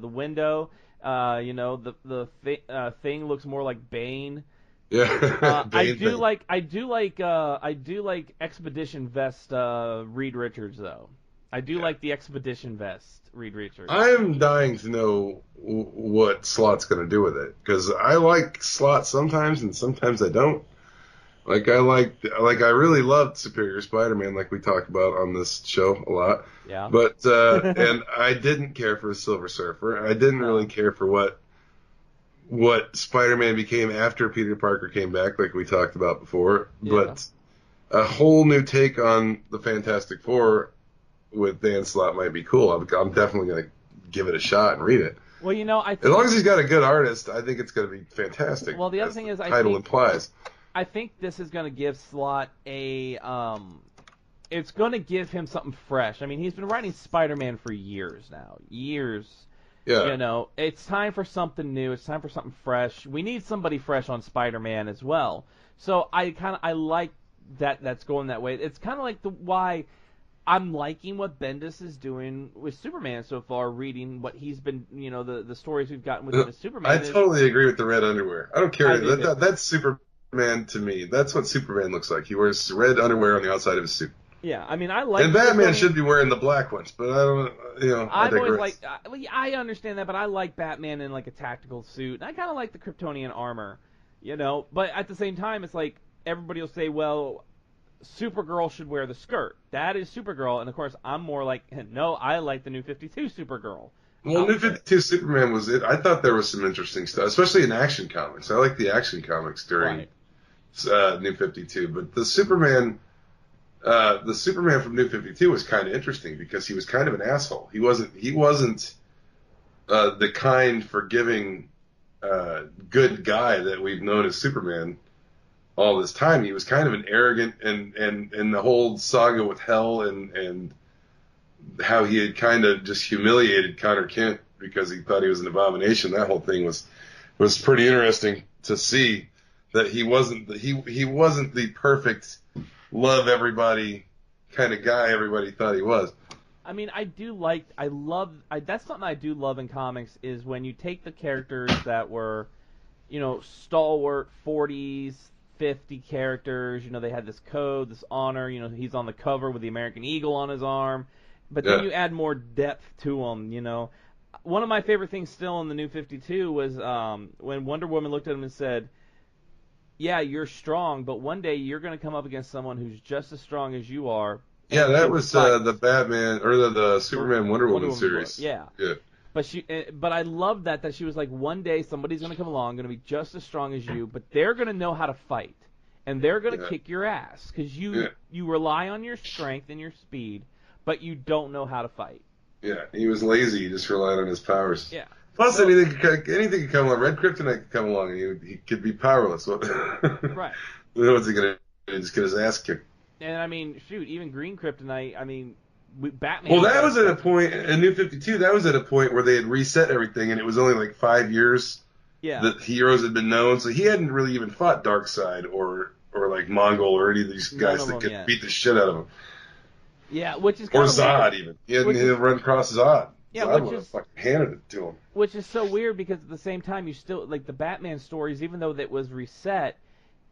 Speaker 1: window. The thing looks more like Bane.
Speaker 3: Yeah,
Speaker 1: I do like Expedition Vest Reed Richards though. I do like the Expedition Vest Reed Richards.
Speaker 3: I'm dying to know what Slot's going to do with it, because I like Slot sometimes and sometimes I don't. Like I really loved Superior Spider-Man, like we talked about on this show a lot.
Speaker 1: Yeah.
Speaker 3: But and I didn't care for Silver Surfer. I didn't really care for what Spider-Man became after Peter Parker came back, like we talked about before. Yeah. But a whole new take on the Fantastic Four with Dan Slott might be cool. I'm definitely going to give it a shot and read it.
Speaker 1: Well,
Speaker 3: as long as he's got a good artist, I think it's going to be fantastic.
Speaker 1: Well, the other thing is,
Speaker 3: the title implies.
Speaker 1: I think this is going to give Slott it's going to give him something fresh. I mean, he's been writing Spider-Man for years now. Years.
Speaker 3: Yeah.
Speaker 1: It's time for something new. It's time for something fresh. We need somebody fresh on Spider-Man as well. So I like that's going that way. It's kind of like why I'm liking what Bendis is doing with Superman so far, reading what he's been, the stories we've gotten with him as Superman.
Speaker 3: I totally agree with the red underwear. I don't care. That's Superman to me. That's what Superman looks like. He wears red underwear on the outside of his suit.
Speaker 1: Yeah, I mean, I like.
Speaker 3: And Batman should be wearing the black ones, but I don't.
Speaker 1: I've always I understand that, but I like Batman in like a tactical suit. And I kind of like the Kryptonian armor, But at the same time, it's like everybody will say, well, Supergirl should wear the skirt. That is Supergirl, and of course, I'm more like, no, I like the New 52 Supergirl.
Speaker 3: Well, New 52 Superman was it. I thought there was some interesting stuff, especially in Action Comics. I like the Action Comics during New 52, but the Superman from New 52 was kind of interesting because he was kind of an asshole. He wasn't the kind, forgiving, good guy that we've known as Superman all this time. He was kind of an arrogant, and the whole saga with Hell and how he had kind of just humiliated Connor Kent because he thought he was an abomination. That whole thing was pretty interesting to see that he wasn't the perfect love everybody kind of guy everybody thought he was.
Speaker 1: I mean, that's something I do love in comics, is when you take the characters that were, stalwart 40s, 50 characters, they had this code, this honor, he's on the cover with the American Eagle on his arm, but then you add more depth to him, One of my favorite things still in the New 52 was when Wonder Woman looked at him and said, yeah, you're strong, but one day you're going to come up against someone who's just as strong as you are,
Speaker 3: Yeah,
Speaker 1: And
Speaker 3: that
Speaker 1: to
Speaker 3: was
Speaker 1: fight.
Speaker 3: the Batman or the Superman Wonder Woman series.
Speaker 1: book, yeah.
Speaker 3: Yeah.
Speaker 1: But I love that she was like, one day somebody's gonna come along, gonna be just as strong as you, but they're gonna know how to fight, and they're gonna kick your ass because you rely on your strength and your speed, but you don't know how to fight.
Speaker 3: Yeah, he was lazy. He just relied on his powers.
Speaker 1: Yeah.
Speaker 3: Plus, anything could come along. Red Kryptonite could come along, and he could be powerless.
Speaker 1: Right.
Speaker 3: What's he gonna do? Just get his ass kicked?
Speaker 1: And I mean, shoot, even Green Kryptonite. I mean, Batman.
Speaker 3: Well, that was at a point in New 52. That was at a point where they had reset everything, and it was only like 5 years that heroes had been known. So he hadn't really even fought Darkseid or like Mongol or any of these guys that could beat the shit out of him.
Speaker 1: Yeah, which is
Speaker 3: or
Speaker 1: kind of
Speaker 3: Zod
Speaker 1: weird.
Speaker 3: even. He hadn't run across Zod.
Speaker 1: Yeah,
Speaker 3: Zod would have fucking handed it to him.
Speaker 1: Which is so weird because at the same time, you still like the Batman stories, even though that was reset,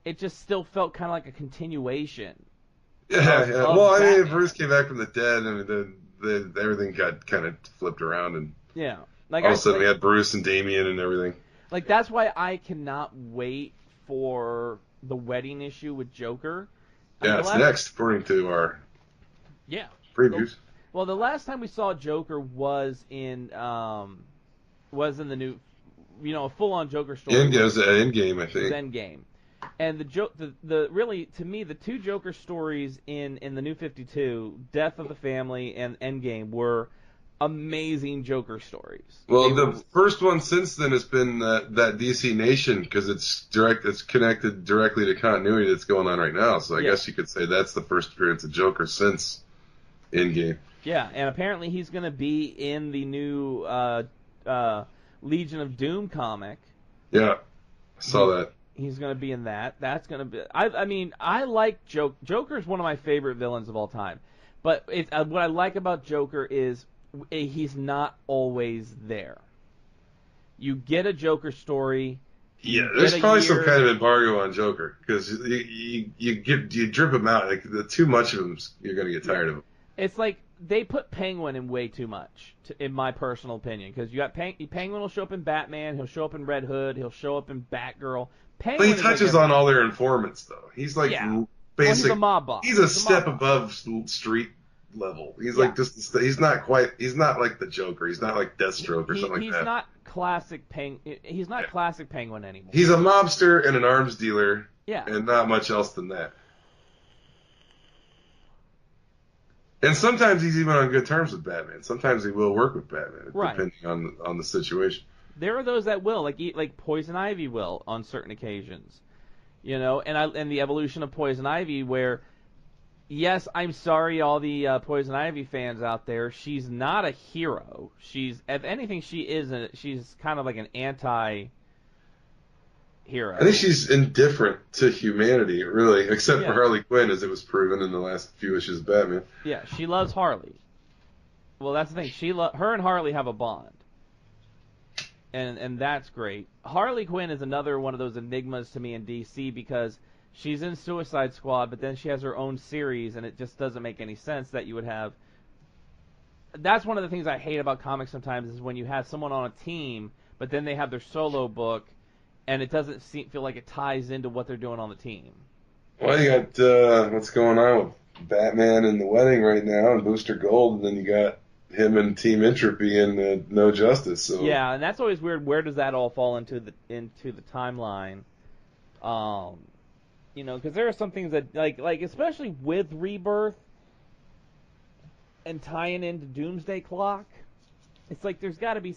Speaker 1: it just still felt kind of like a continuation.
Speaker 3: Yeah. Well, I mean, Bruce came back from the dead, and then everything got kind of flipped around, and
Speaker 1: like
Speaker 3: all of a sudden we had Bruce and Damian and everything.
Speaker 1: Like that's why I cannot wait for the wedding issue with Joker.
Speaker 3: Yeah, it's next according to our previews.
Speaker 1: Well, the last time we saw Joker was in the new, a full-on Joker story.
Speaker 3: It was Endgame, I think.
Speaker 1: Endgame. And the really, to me, the two Joker stories in the New 52, Death of the Family and Endgame, were amazing Joker stories.
Speaker 3: Well, the first one since then has been that DC Nation, because it's connected directly to continuity that's going on right now. So I guess you could say that's the first appearance of Joker since Endgame.
Speaker 1: Yeah, and apparently he's going to be in the new Legion of Doom comic.
Speaker 3: Yeah, I saw that.
Speaker 1: He's going to be in that. That's going to be. I mean, I like Joker. Joker's one of my favorite villains of all time. But what I like about Joker is he's not always there. You get a Joker story.
Speaker 3: Yeah, there's probably some kind of embargo on Joker because you drip him out. Like too much of him, you're going to get tired of him.
Speaker 1: It's like they put Penguin in way too much, in my personal opinion. Because you got Penguin will show up in Batman, he'll show up in Red Hood, he'll show up in Batgirl.
Speaker 3: But he touches on all their informants, though. He's like basic.
Speaker 1: He's a mob boss.
Speaker 3: He's a step above street level. He's like just. He's not quite. He's not like the Joker. He's not like Deathstroke or something like that.
Speaker 1: He's not classic Penguin. He's not classic Penguin anymore.
Speaker 3: He's a mobster and an arms dealer.
Speaker 1: Yeah. And
Speaker 3: not much else than that. And sometimes he's even on good terms with Batman. Sometimes he will work with Batman, depending on the situation.
Speaker 1: There are those that will, like Poison Ivy will on certain occasions, and the evolution of Poison Ivy, where, yes, I'm sorry, all the Poison Ivy fans out there, she's not a hero. If anything, she's kind of like an anti-hero.
Speaker 3: I think she's indifferent to humanity, really, except for Harley Quinn, as it was proven in the last few issues of Batman.
Speaker 1: Yeah, she loves Harley. Well, that's the thing. Her and Harley have a bond. And that's great. Harley Quinn is another one of those enigmas to me in DC because she's in Suicide Squad, but then she has her own series, and it just doesn't make any sense that you would have. That's one of the things I hate about comics sometimes is when you have someone on a team, but then they have their solo book, and it doesn't feel like it ties into what they're doing on the team.
Speaker 3: Well, you got what's going on with Batman and the Wedding right now, and Booster Gold, and then you got him and Team Entropy and No Justice. So.
Speaker 1: Yeah, and that's always weird. Where does that all fall into the timeline? Because there are some things that like especially with Rebirth and tying into Doomsday Clock, it's like there's got to be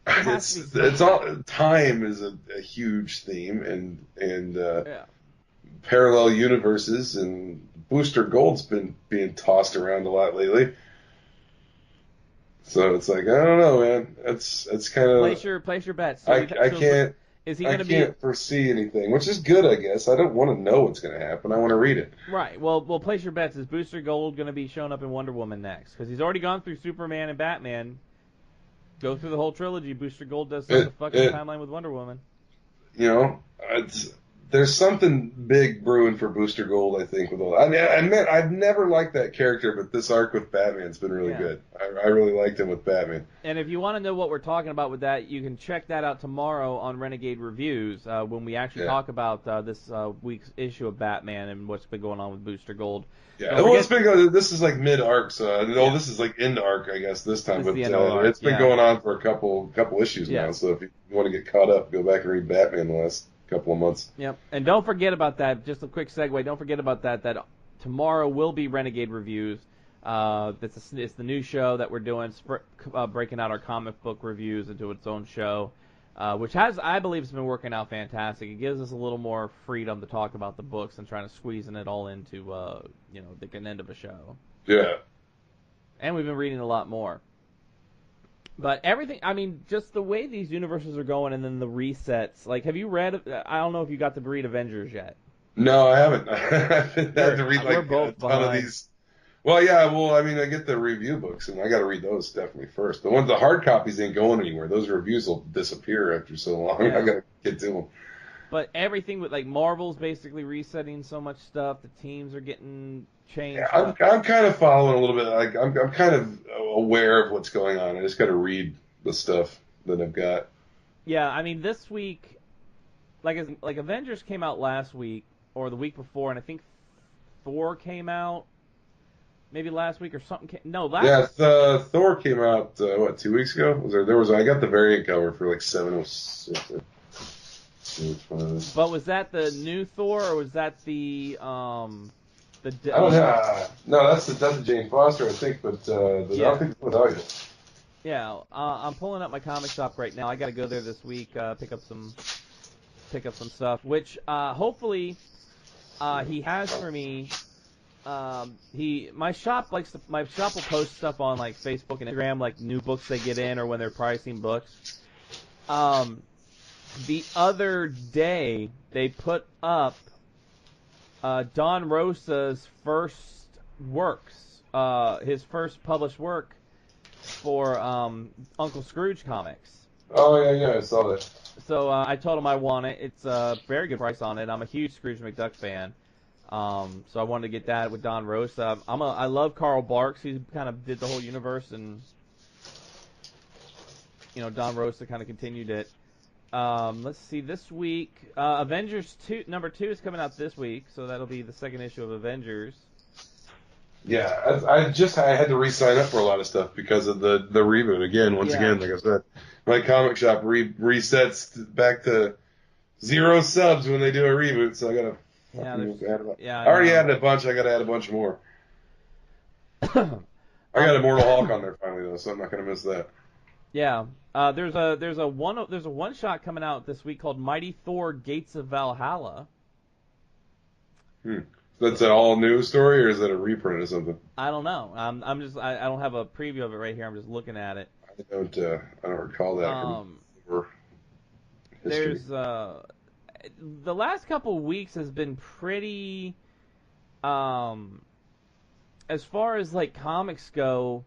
Speaker 3: it's all time is a huge theme and parallel universes, and Booster Gold's been being tossed around a lot lately. So it's like, I don't know, man. It's kind of
Speaker 1: place your bets. So
Speaker 3: I can't.
Speaker 1: Is he going to be?
Speaker 3: I can't foresee anything, which is good, I guess. I don't want to know what's going to happen. I want to read it.
Speaker 1: Right. Well, place your bets. Is Booster Gold going to be showing up in Wonder Woman next? Because he's already gone through Superman and Batman. Go through the whole trilogy. Booster Gold does the fucking timeline with Wonder Woman.
Speaker 3: there's something big brewing for Booster Gold, I think. With all, I mean, I've never liked that character, but this arc with Batman's been really good. I really liked him with Batman.
Speaker 1: And if you want to know what we're talking about with that, you can check that out tomorrow on Renegade Reviews when we actually talk about this week's issue of Batman and what's been going on with Booster Gold.
Speaker 3: Yeah, well, it's been going. This is like mid arc, so this is like end arc, I guess, this time. But it's been going on for a couple issues now. So if you want to get caught up, go back and read Batman the last couple of months.
Speaker 1: Yep, and don't forget about that. Just a quick segue. Don't forget about that. That tomorrow will be Renegade Reviews. It's the new show that we're doing, breaking out our comic book reviews into its own show. Which I believe has been working out fantastic. It gives us a little more freedom to talk about the books and trying to squeezing it all into the end of a show.
Speaker 3: Yeah.
Speaker 1: And we've been reading a lot more. But everything, I mean, just the way these universes are going and then the resets. Like, have you read, I don't know if you got to read Avengers yet.
Speaker 3: No, I haven't. I've had to read like a ton of these. Well, yeah, I mean, I get the review books, and I got to read those definitely first. The hard copies ain't going anywhere. Those reviews will disappear after so long. Yeah. I got to get to them.
Speaker 1: But everything with, like, Marvel's basically resetting so much stuff. The teams are getting changed.
Speaker 3: Yeah, I'm kind of following a little bit. Like, I'm kind of aware of what's going on. I just got to read the stuff that I've got.
Speaker 1: Yeah, I mean, this week, like Avengers came out last week, or the week before, and I think Thor came out. Maybe last week or something.
Speaker 3: Thor came out 2 weeks ago? I got the variant cover for like 706.
Speaker 1: But was that the new Thor or was that the
Speaker 3: I don't know. No, that's the Jane Foster, I think, but I don't think it's without you.
Speaker 1: Yeah, I'm pulling up my comic shop right now. I got to go there this week, pick up some stuff, which hopefully he has for me. My shop will post stuff on like Facebook and Instagram, like new books they get in or when they're pricing books. The other day they put up Don Rosa's first works, his first published work for Uncle Scrooge Comics.
Speaker 3: Oh yeah, I saw that.
Speaker 1: So I told him I want it. It's a very good price on it. I'm a huge Scrooge McDuck fan. So I wanted to get that with Don Rosa. I love Carl Barks. He kind of did the whole universe, and Don Rosa kind of continued it. Let's see, this week Avengers number 2 is coming out this week, so that'll be the second issue of Avengers.
Speaker 3: Yeah, I had to re-sign up for a lot of stuff because of the reboot again. Once again, like I said, my comic shop resets back to 0 subs when they do a reboot, so I gotta. I already added a bunch. I got to add a bunch more. I got Immortal Hulk on there finally though, so I'm not going to miss that.
Speaker 1: Yeah, there's a one shot coming out this week called Mighty Thor: Gates of Valhalla.
Speaker 3: That's an all new story, or is that a reprint or something?
Speaker 1: I don't know. I don't have a preview of it right here. I'm just looking at it.
Speaker 3: I don't recall that from history.
Speaker 1: There's the last couple weeks has been pretty, as far as like comics go,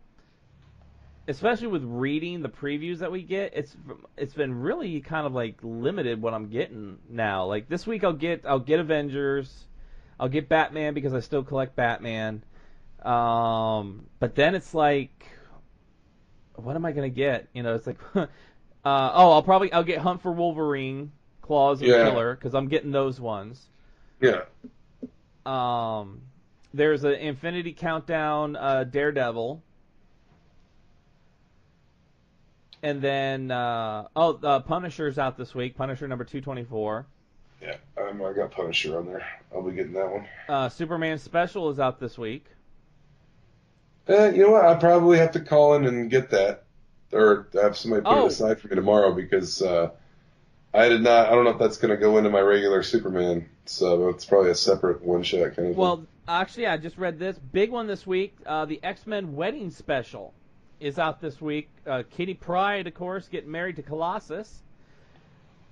Speaker 1: especially with reading the previews that we get, it's been really kind of like limited what I'm getting now. Like this week I'll get Avengers, I'll get Batman because I still collect Batman, but then it's like, what am I gonna get? It's like, I'll get Hunt for Wolverine. Claws and Killer, because I'm getting those ones.
Speaker 3: Yeah.
Speaker 1: There's an Infinity Countdown Daredevil. And then, Punisher's out this week. Punisher number 224.
Speaker 3: Yeah, I got Punisher on there. I'll be getting that one.
Speaker 1: Superman Special is out this week.
Speaker 3: You know what? I'll probably have to call in and get that. Or have somebody put it aside for me tomorrow because... I don't know if that's going to go into my regular Superman, so it's probably a separate one-shot kind of thing.
Speaker 1: Well, actually, I just read this. Big one this week, the X-Men Wedding Special is out this week. Kitty Pryde, of course, getting married to Colossus.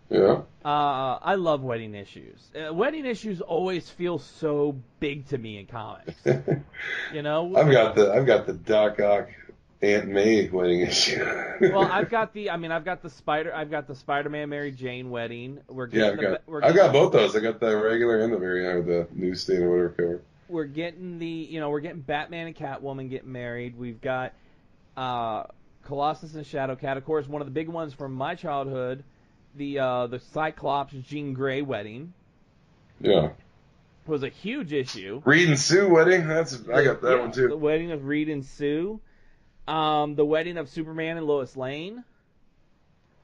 Speaker 3: Yeah.
Speaker 1: I love wedding issues. Wedding issues always feel so big to me in comics.
Speaker 3: I've got the Doc Ock Aunt May wedding issue.
Speaker 1: Well, I've got the Spider-Man Mary Jane wedding.
Speaker 3: I've got both those. I got the regular and the newsstand or whatever cover.
Speaker 1: We're getting Batman and Catwoman getting married. We've got Colossus and Shadowcat. Of course, one of the big ones from my childhood, the Cyclops Jean Grey wedding.
Speaker 3: Yeah.
Speaker 1: Was a huge issue.
Speaker 3: Reed and Sue wedding. I got that one too.
Speaker 1: The wedding of Reed and Sue. The wedding of Superman and Lois Lane.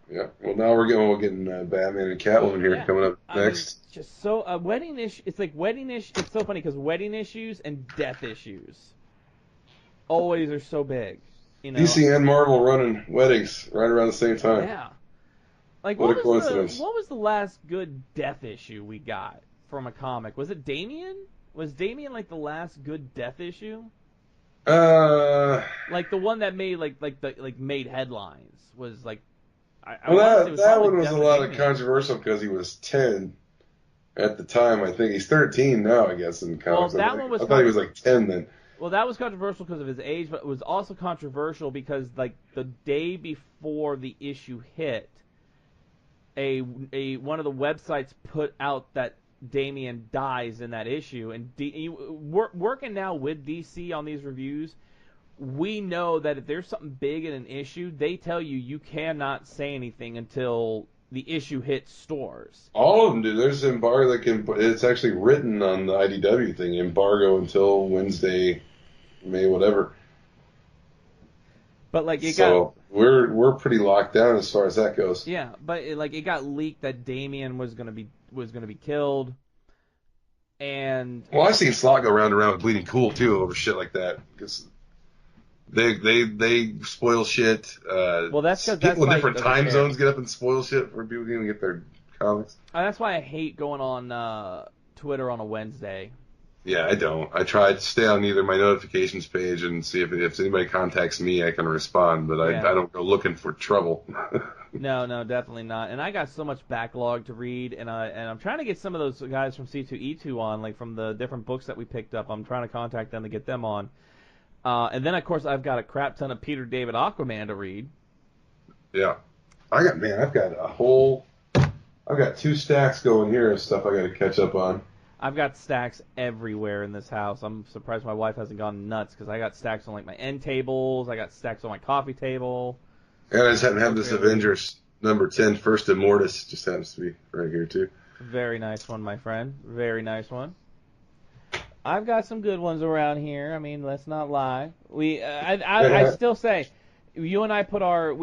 Speaker 3: Yeah. Well, now we're getting Batman and Catwoman here coming up next.
Speaker 1: Just so wedding issue. It's like wedding issue. It's so funny because wedding issues and death issues always are so big. You know?
Speaker 3: DC and Marvel running weddings right around the same time.
Speaker 1: Yeah. Like
Speaker 3: what a coincidence.
Speaker 1: What was the last good death issue we got from a comic? Was it Damian? Was Damian like the last good death issue? Like the one that made made headlines was like.
Speaker 3: That one was a lot of controversial because he was 10 at the time. I think he's 13 now. I guess in comics.
Speaker 1: Well, I
Speaker 3: thought he was like 10 then.
Speaker 1: Well, that was controversial because of his age, but it was also controversial because like the day before the issue hit, one of the websites put out that Damian dies in that issue, and working now with DC on these reviews, we know that if there's something big in an issue, they tell you cannot say anything until the issue hits stores.
Speaker 3: All of them do. There's embargo. It's actually written on the IDW thing. Embargo until Wednesday, May whatever.
Speaker 1: But like
Speaker 3: we're pretty locked down as far as that goes.
Speaker 1: Yeah, but it got leaked that Damian was gonna be killed. And
Speaker 3: I've seen Slot go round and round with Bleeding Cool too over shit like that because. They spoil shit.
Speaker 1: Well, that's because
Speaker 3: people in different time zones get up and spoil shit for people to even get their comics.
Speaker 1: That's why I hate going on Twitter on a Wednesday.
Speaker 3: Yeah, I don't. I try to stay on either my notifications page and see if anybody contacts me, I can respond. But I don't go looking for trouble.
Speaker 1: No, definitely not. And I got so much backlog to read, and I'm trying to get some of those guys from C2E2 on, like from the different books that we picked up. I'm trying to contact them to get them on. And then, of course, I've got a crap ton of Peter David Aquaman to read.
Speaker 3: Yeah. I've got 2 stacks going here of stuff I got to catch up on.
Speaker 1: I've got stacks everywhere in this house. I'm surprised my wife hasn't gone nuts because I got stacks on like my end tables. I got stacks on my coffee table.
Speaker 3: And I just happen to have this Avengers number 10, First Immortus. Just happens to be right here, too.
Speaker 1: Very nice one, my friend. Very nice one. I've got some good ones around here. I mean, let's not lie. I still say, you and I put our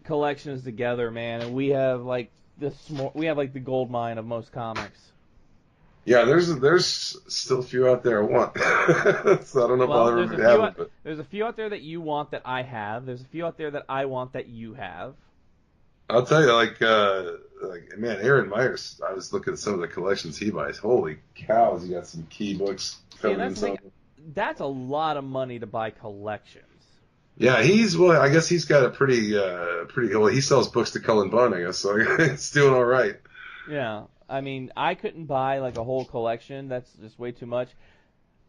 Speaker 1: collections together, man, and we have like the gold mine of most comics.
Speaker 3: Yeah, there's still a few out there I want. So I don't know if I'll ever have it. But
Speaker 1: there's a few out there that you want that I have. There's a few out there that I want that you have.
Speaker 3: I'll tell you, man, Aaron Myers, I was looking at some of the collections he buys. Holy cows, he got some key books coming in.
Speaker 1: That's a lot of money to buy collections.
Speaker 3: Yeah, I guess he's got a pretty, he sells books to Cullen Bunn, I guess, so it's doing all right.
Speaker 1: Yeah, I mean, I couldn't buy like a whole collection. That's just way too much.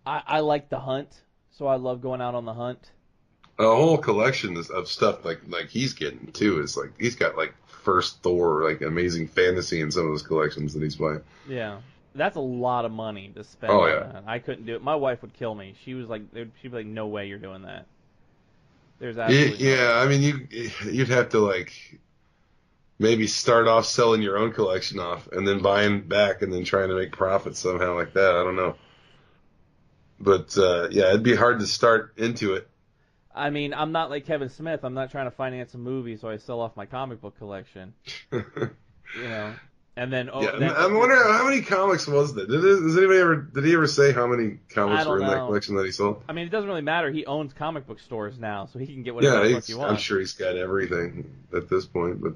Speaker 1: I like the hunt, so I love going out on the hunt.
Speaker 3: A whole collection of stuff like he's getting too is like he's got like first Thor, like Amazing Fantasy in some of those collections that he's buying.
Speaker 1: Yeah, that's a lot of money to spend.
Speaker 3: Oh
Speaker 1: on
Speaker 3: yeah,
Speaker 1: that. I couldn't do it. My wife would kill me. She'd be like, "No way, you're doing that." There's absolutely
Speaker 3: I mean you'd have to like maybe start off selling your own collection off and then buying back and then trying to make profit somehow like that. I don't know, but it'd be hard to start into it.
Speaker 1: I mean, I'm not like Kevin Smith. I'm not trying to finance a movie, so I sell off my comic book collection. And then
Speaker 3: I'm wondering how many comics was that? Did he ever say how many comics were in that collection that he sold?
Speaker 1: I mean, it doesn't really matter. He owns comic book stores now, so he can get whatever book he wants.
Speaker 3: I'm sure he's got everything at this point, but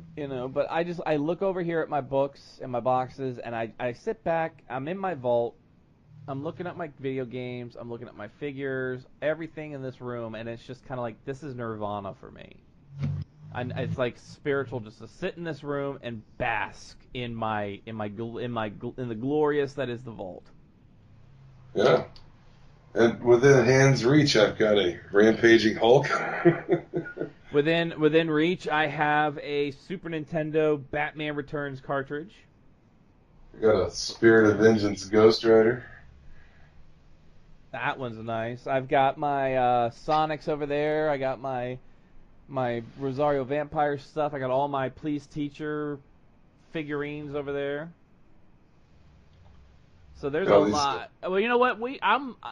Speaker 1: but I look over here at my books and my boxes, and I sit back. I'm in my vault. I'm looking at my video games, I'm looking at my figures, everything in this room, and it's just kind of like, this is nirvana for me. It's like spiritual just to sit in this room and bask in the glorious that is the vault.
Speaker 3: Yeah. And within hand's reach, I've got a rampaging Hulk.
Speaker 1: Within reach, I have a Super Nintendo Batman Returns cartridge.
Speaker 3: I got a Spirit of Vengeance Ghost Rider.
Speaker 1: That one's nice. I've got my Sonics over there. I got my Rosario Vampire stuff. I got all my Please Teacher figurines over there. So there's a lot. Well, you know what?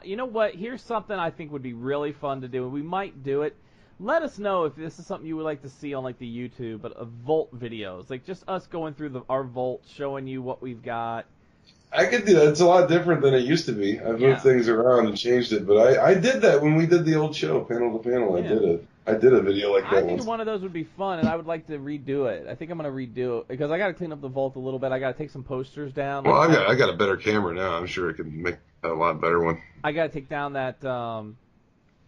Speaker 1: You know what? Here's something I think would be really fun to do, and we might do it. Let us know if this is something you would like to see on like the YouTube, but Vault videos, like just us going through our Vault, showing you what we've got.
Speaker 3: I could do that. It's a lot different than it used to be. I've moved things around and changed it, but I did that when we did the old show, panel to panel.
Speaker 1: Yeah.
Speaker 3: I did a video like that
Speaker 1: I think
Speaker 3: once.
Speaker 1: one of those would be fun, and I would like to redo it. I think I'm going to redo it because I got to clean up the Vault a little bit. I got to take some posters down.
Speaker 3: Well, I got a better camera now. I'm sure I can make a lot better one.
Speaker 1: I got to take down that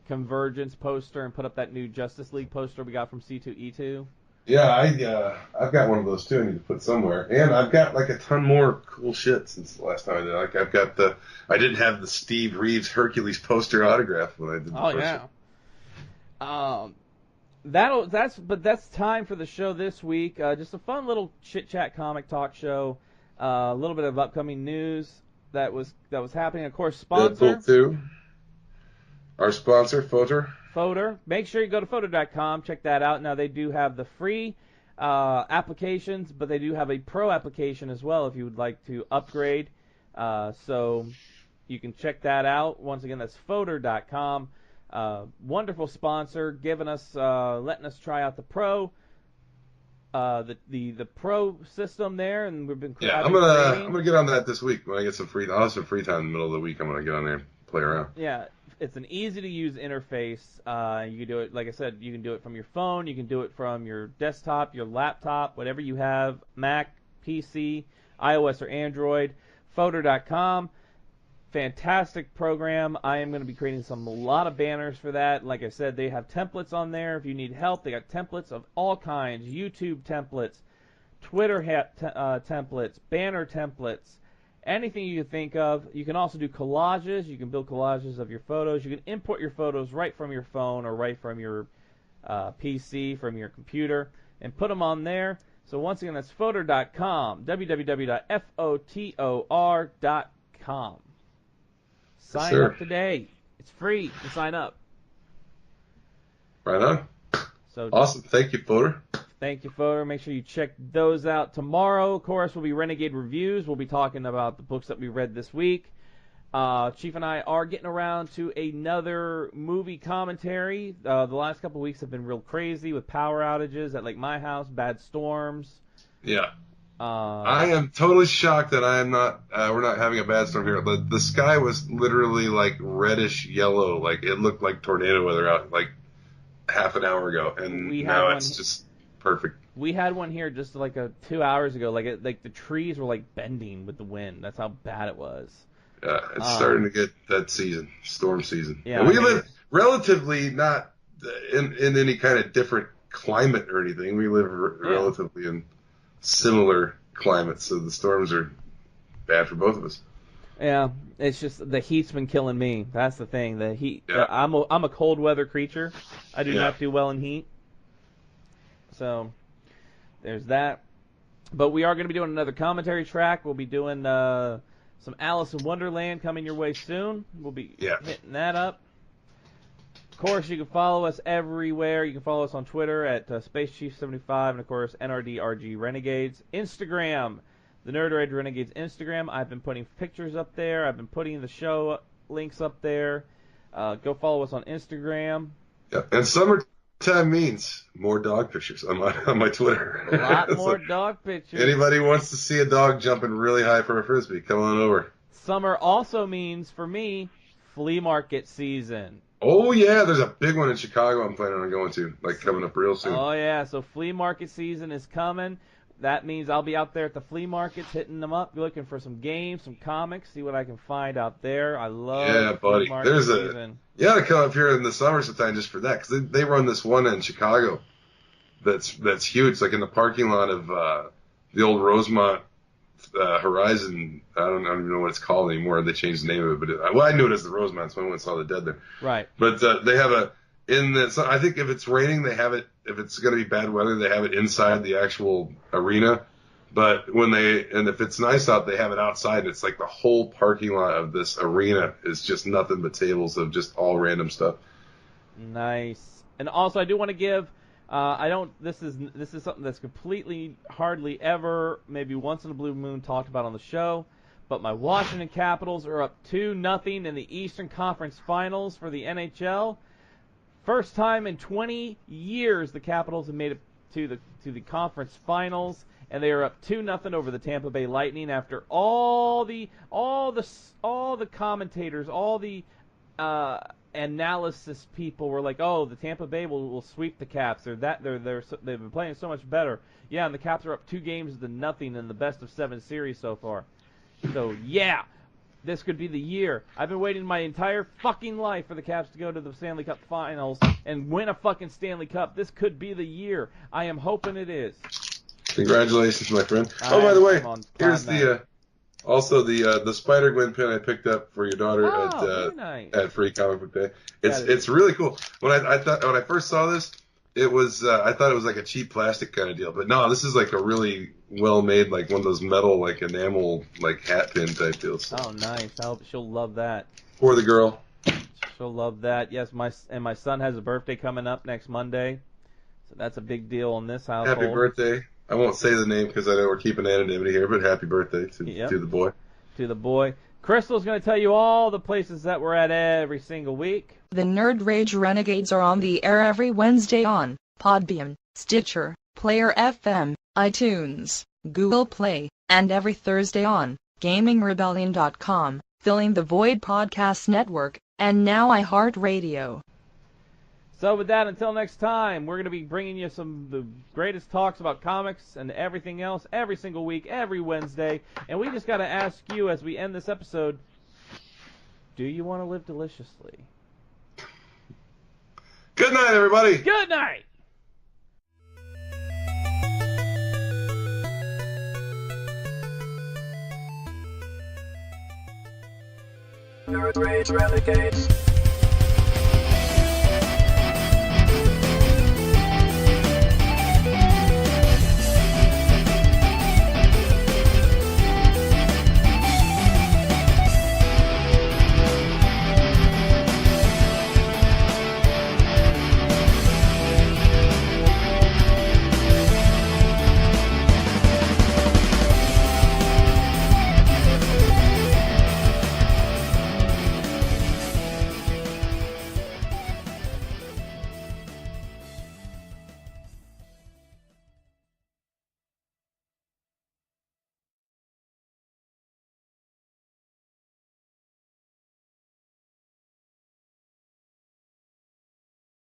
Speaker 1: Convergence poster and put up that new Justice League poster we got from C2E2.
Speaker 3: Yeah, I've got one of those too. I need to put somewhere, and I've got like a ton more cool shit since the last time I did. Like I've got I didn't have the Steve Reeves Hercules poster autograph when I did the first
Speaker 1: yeah.
Speaker 3: one.
Speaker 1: That's time for the show this week. Just a fun little chit chat comic talk show. A little bit of upcoming news that was happening. Of course, sponsor
Speaker 3: Deadpool 2. Our sponsor,
Speaker 1: Fodor. Make sure you go to Fodor.com. Check that out. Now they do have the free applications, but they do have a pro application as well if you would like to upgrade. So you can check that out. Once again, that's Fodor.com. Wonderful sponsor, letting us try out the pro, the pro system there, and we've been.
Speaker 3: Yeah, I'm gonna get on that this week when I get some free. I'll have some free time in the middle of the week. I'm gonna get on there and play around.
Speaker 1: Yeah, it's an easy to use interface. You can do it, like I said, you can do it from your phone, you can do it from your desktop, your laptop, whatever you have, Mac, PC, iOS or Android. Fodor.com. Fantastic program. I am going to be creating a lot of banners for that. Like I said, they have templates on there. If you need help, they got templates of all kinds. YouTube templates, Twitter templates, banner templates, anything you can think of. You can also do collages. You can build collages of your photos. You can import your photos right from your phone or right from your PC, from your computer, and put them on there. So once again, that's Fodor.com, www.fotor.com. Sign up today. It's free to sign up.
Speaker 3: Right on.
Speaker 1: So
Speaker 3: awesome. Thank you, Fodor.
Speaker 1: Thank you, Fodor. Make sure you check those out tomorrow. Of course, will be Renegade Reviews. We'll be talking about the books that we read this week. Chief and I are getting around to another movie commentary. The last couple of weeks have been real crazy with power outages at like my house, bad storms.
Speaker 3: Yeah. I am totally shocked that I am not. We're not having a bad storm here. The sky was literally like reddish yellow, like it looked like tornado weather out like half an hour ago, and now it's just perfect.
Speaker 1: We had one here just like 2 hours ago. Like the trees were like bending with the wind. That's how bad it was.
Speaker 3: Yeah, it's starting to get that storm season.
Speaker 1: Yeah,
Speaker 3: and we live relatively not in any kind of different climate or anything. We live relatively in similar climates, so the storms are bad for both of us.
Speaker 1: Yeah, it's just the heat's been killing me. That's the thing. The heat.
Speaker 3: Yeah.
Speaker 1: I'm a cold weather creature. I do not do well in heat. So there's that. But we are going to be doing another commentary track. We'll be doing some Alice in Wonderland coming your way soon. We'll be hitting that up. Of course, you can follow us everywhere. You can follow us on Twitter at SpaceChief75, and of course, NRDRG Renegades. Instagram, the Nerd Rage Renegades Instagram. I've been putting pictures up there. I've been putting the show links up there. Go follow us on Instagram.
Speaker 3: Yeah, and summertime means more dog pictures on my Twitter.
Speaker 1: A lot more dog pictures.
Speaker 3: Anybody wants to see a dog jumping really high from a frisbee, come on over.
Speaker 1: Summer also means, for me, flea market season.
Speaker 3: Oh, yeah, there's a big one in Chicago I'm planning on going to, like coming up real soon.
Speaker 1: Oh, yeah, so flea market season is coming. That means I'll be out there at the flea markets hitting them up, looking for some games, some comics, see what I can find out there. I love
Speaker 3: buddy.
Speaker 1: flea market season.
Speaker 3: You got to come up here in the summer sometime just for that, because they run this one in Chicago that's huge, like in the parking lot of the old Rosemont Horizon. I don't even know what it's called anymore. They changed the name of it, but I knew it as the Rosemount, so I went and saw the Dead there.
Speaker 1: Right.
Speaker 3: But they have I think if it's raining, they have it. If it's going to be bad weather, they have it inside the actual arena. But if it's nice out, they have it outside. It's like the whole parking lot of this arena is just nothing but tables of just all random stuff.
Speaker 1: Nice. And also, I do want to give. This is something that's completely, hardly ever, maybe once in a blue moon talked about on the show. But my Washington Capitals are up 2-0 in the Eastern Conference Finals for the NHL. First time in 20 years the Capitals have made it to the conference finals, and they are up 2-0 over the Tampa Bay Lightning after all the commentators, all the analysis people were like, "Oh, the Tampa Bay will sweep the Caps. They've been playing so much better." Yeah, and the Caps are up 2-0 in the best of 7 series so far. So yeah, this could be the year. I've been waiting my entire fucking life for the Caps to go to the Stanley Cup Finals and win a fucking Stanley Cup. This could be the year. I am hoping it is.
Speaker 3: Congratulations, my friend. Oh, by the way, here's the Spider-Gwen pin I picked up for your daughter at Free Comic Book Day. It's really cool. When I first saw this, it was I thought it was like a cheap plastic kind of deal, but no, this is like a really well made, like one of those metal like enamel like hat pin type deals. So.
Speaker 1: Oh, nice! I hope she'll love that.
Speaker 3: For the girl.
Speaker 1: She'll love that. Yes, my son has a birthday coming up next Monday, so that's a big deal in this household.
Speaker 3: Happy birthday! I won't say the name because I know we're keeping anonymity here, but happy birthday to the boy. To the boy. Crystal's going to tell you all the places that we're at every single week.
Speaker 4: The Nerd Rage Renegades are on the air every Wednesday on Podbean, Stitcher, Player FM, iTunes, Google Play, and every Thursday on GamingRebellion.com, Filling the Void Podcast Network, and now iHeartRadio.
Speaker 1: So with that, until next time, we're going to be bringing you some of the greatest talks about comics and everything else every single week, every Wednesday. And we just got to ask you as we end this episode, do you want to live deliciously?
Speaker 3: Good night, everybody.
Speaker 1: Good night.
Speaker 2: Nerd Rage Renegades.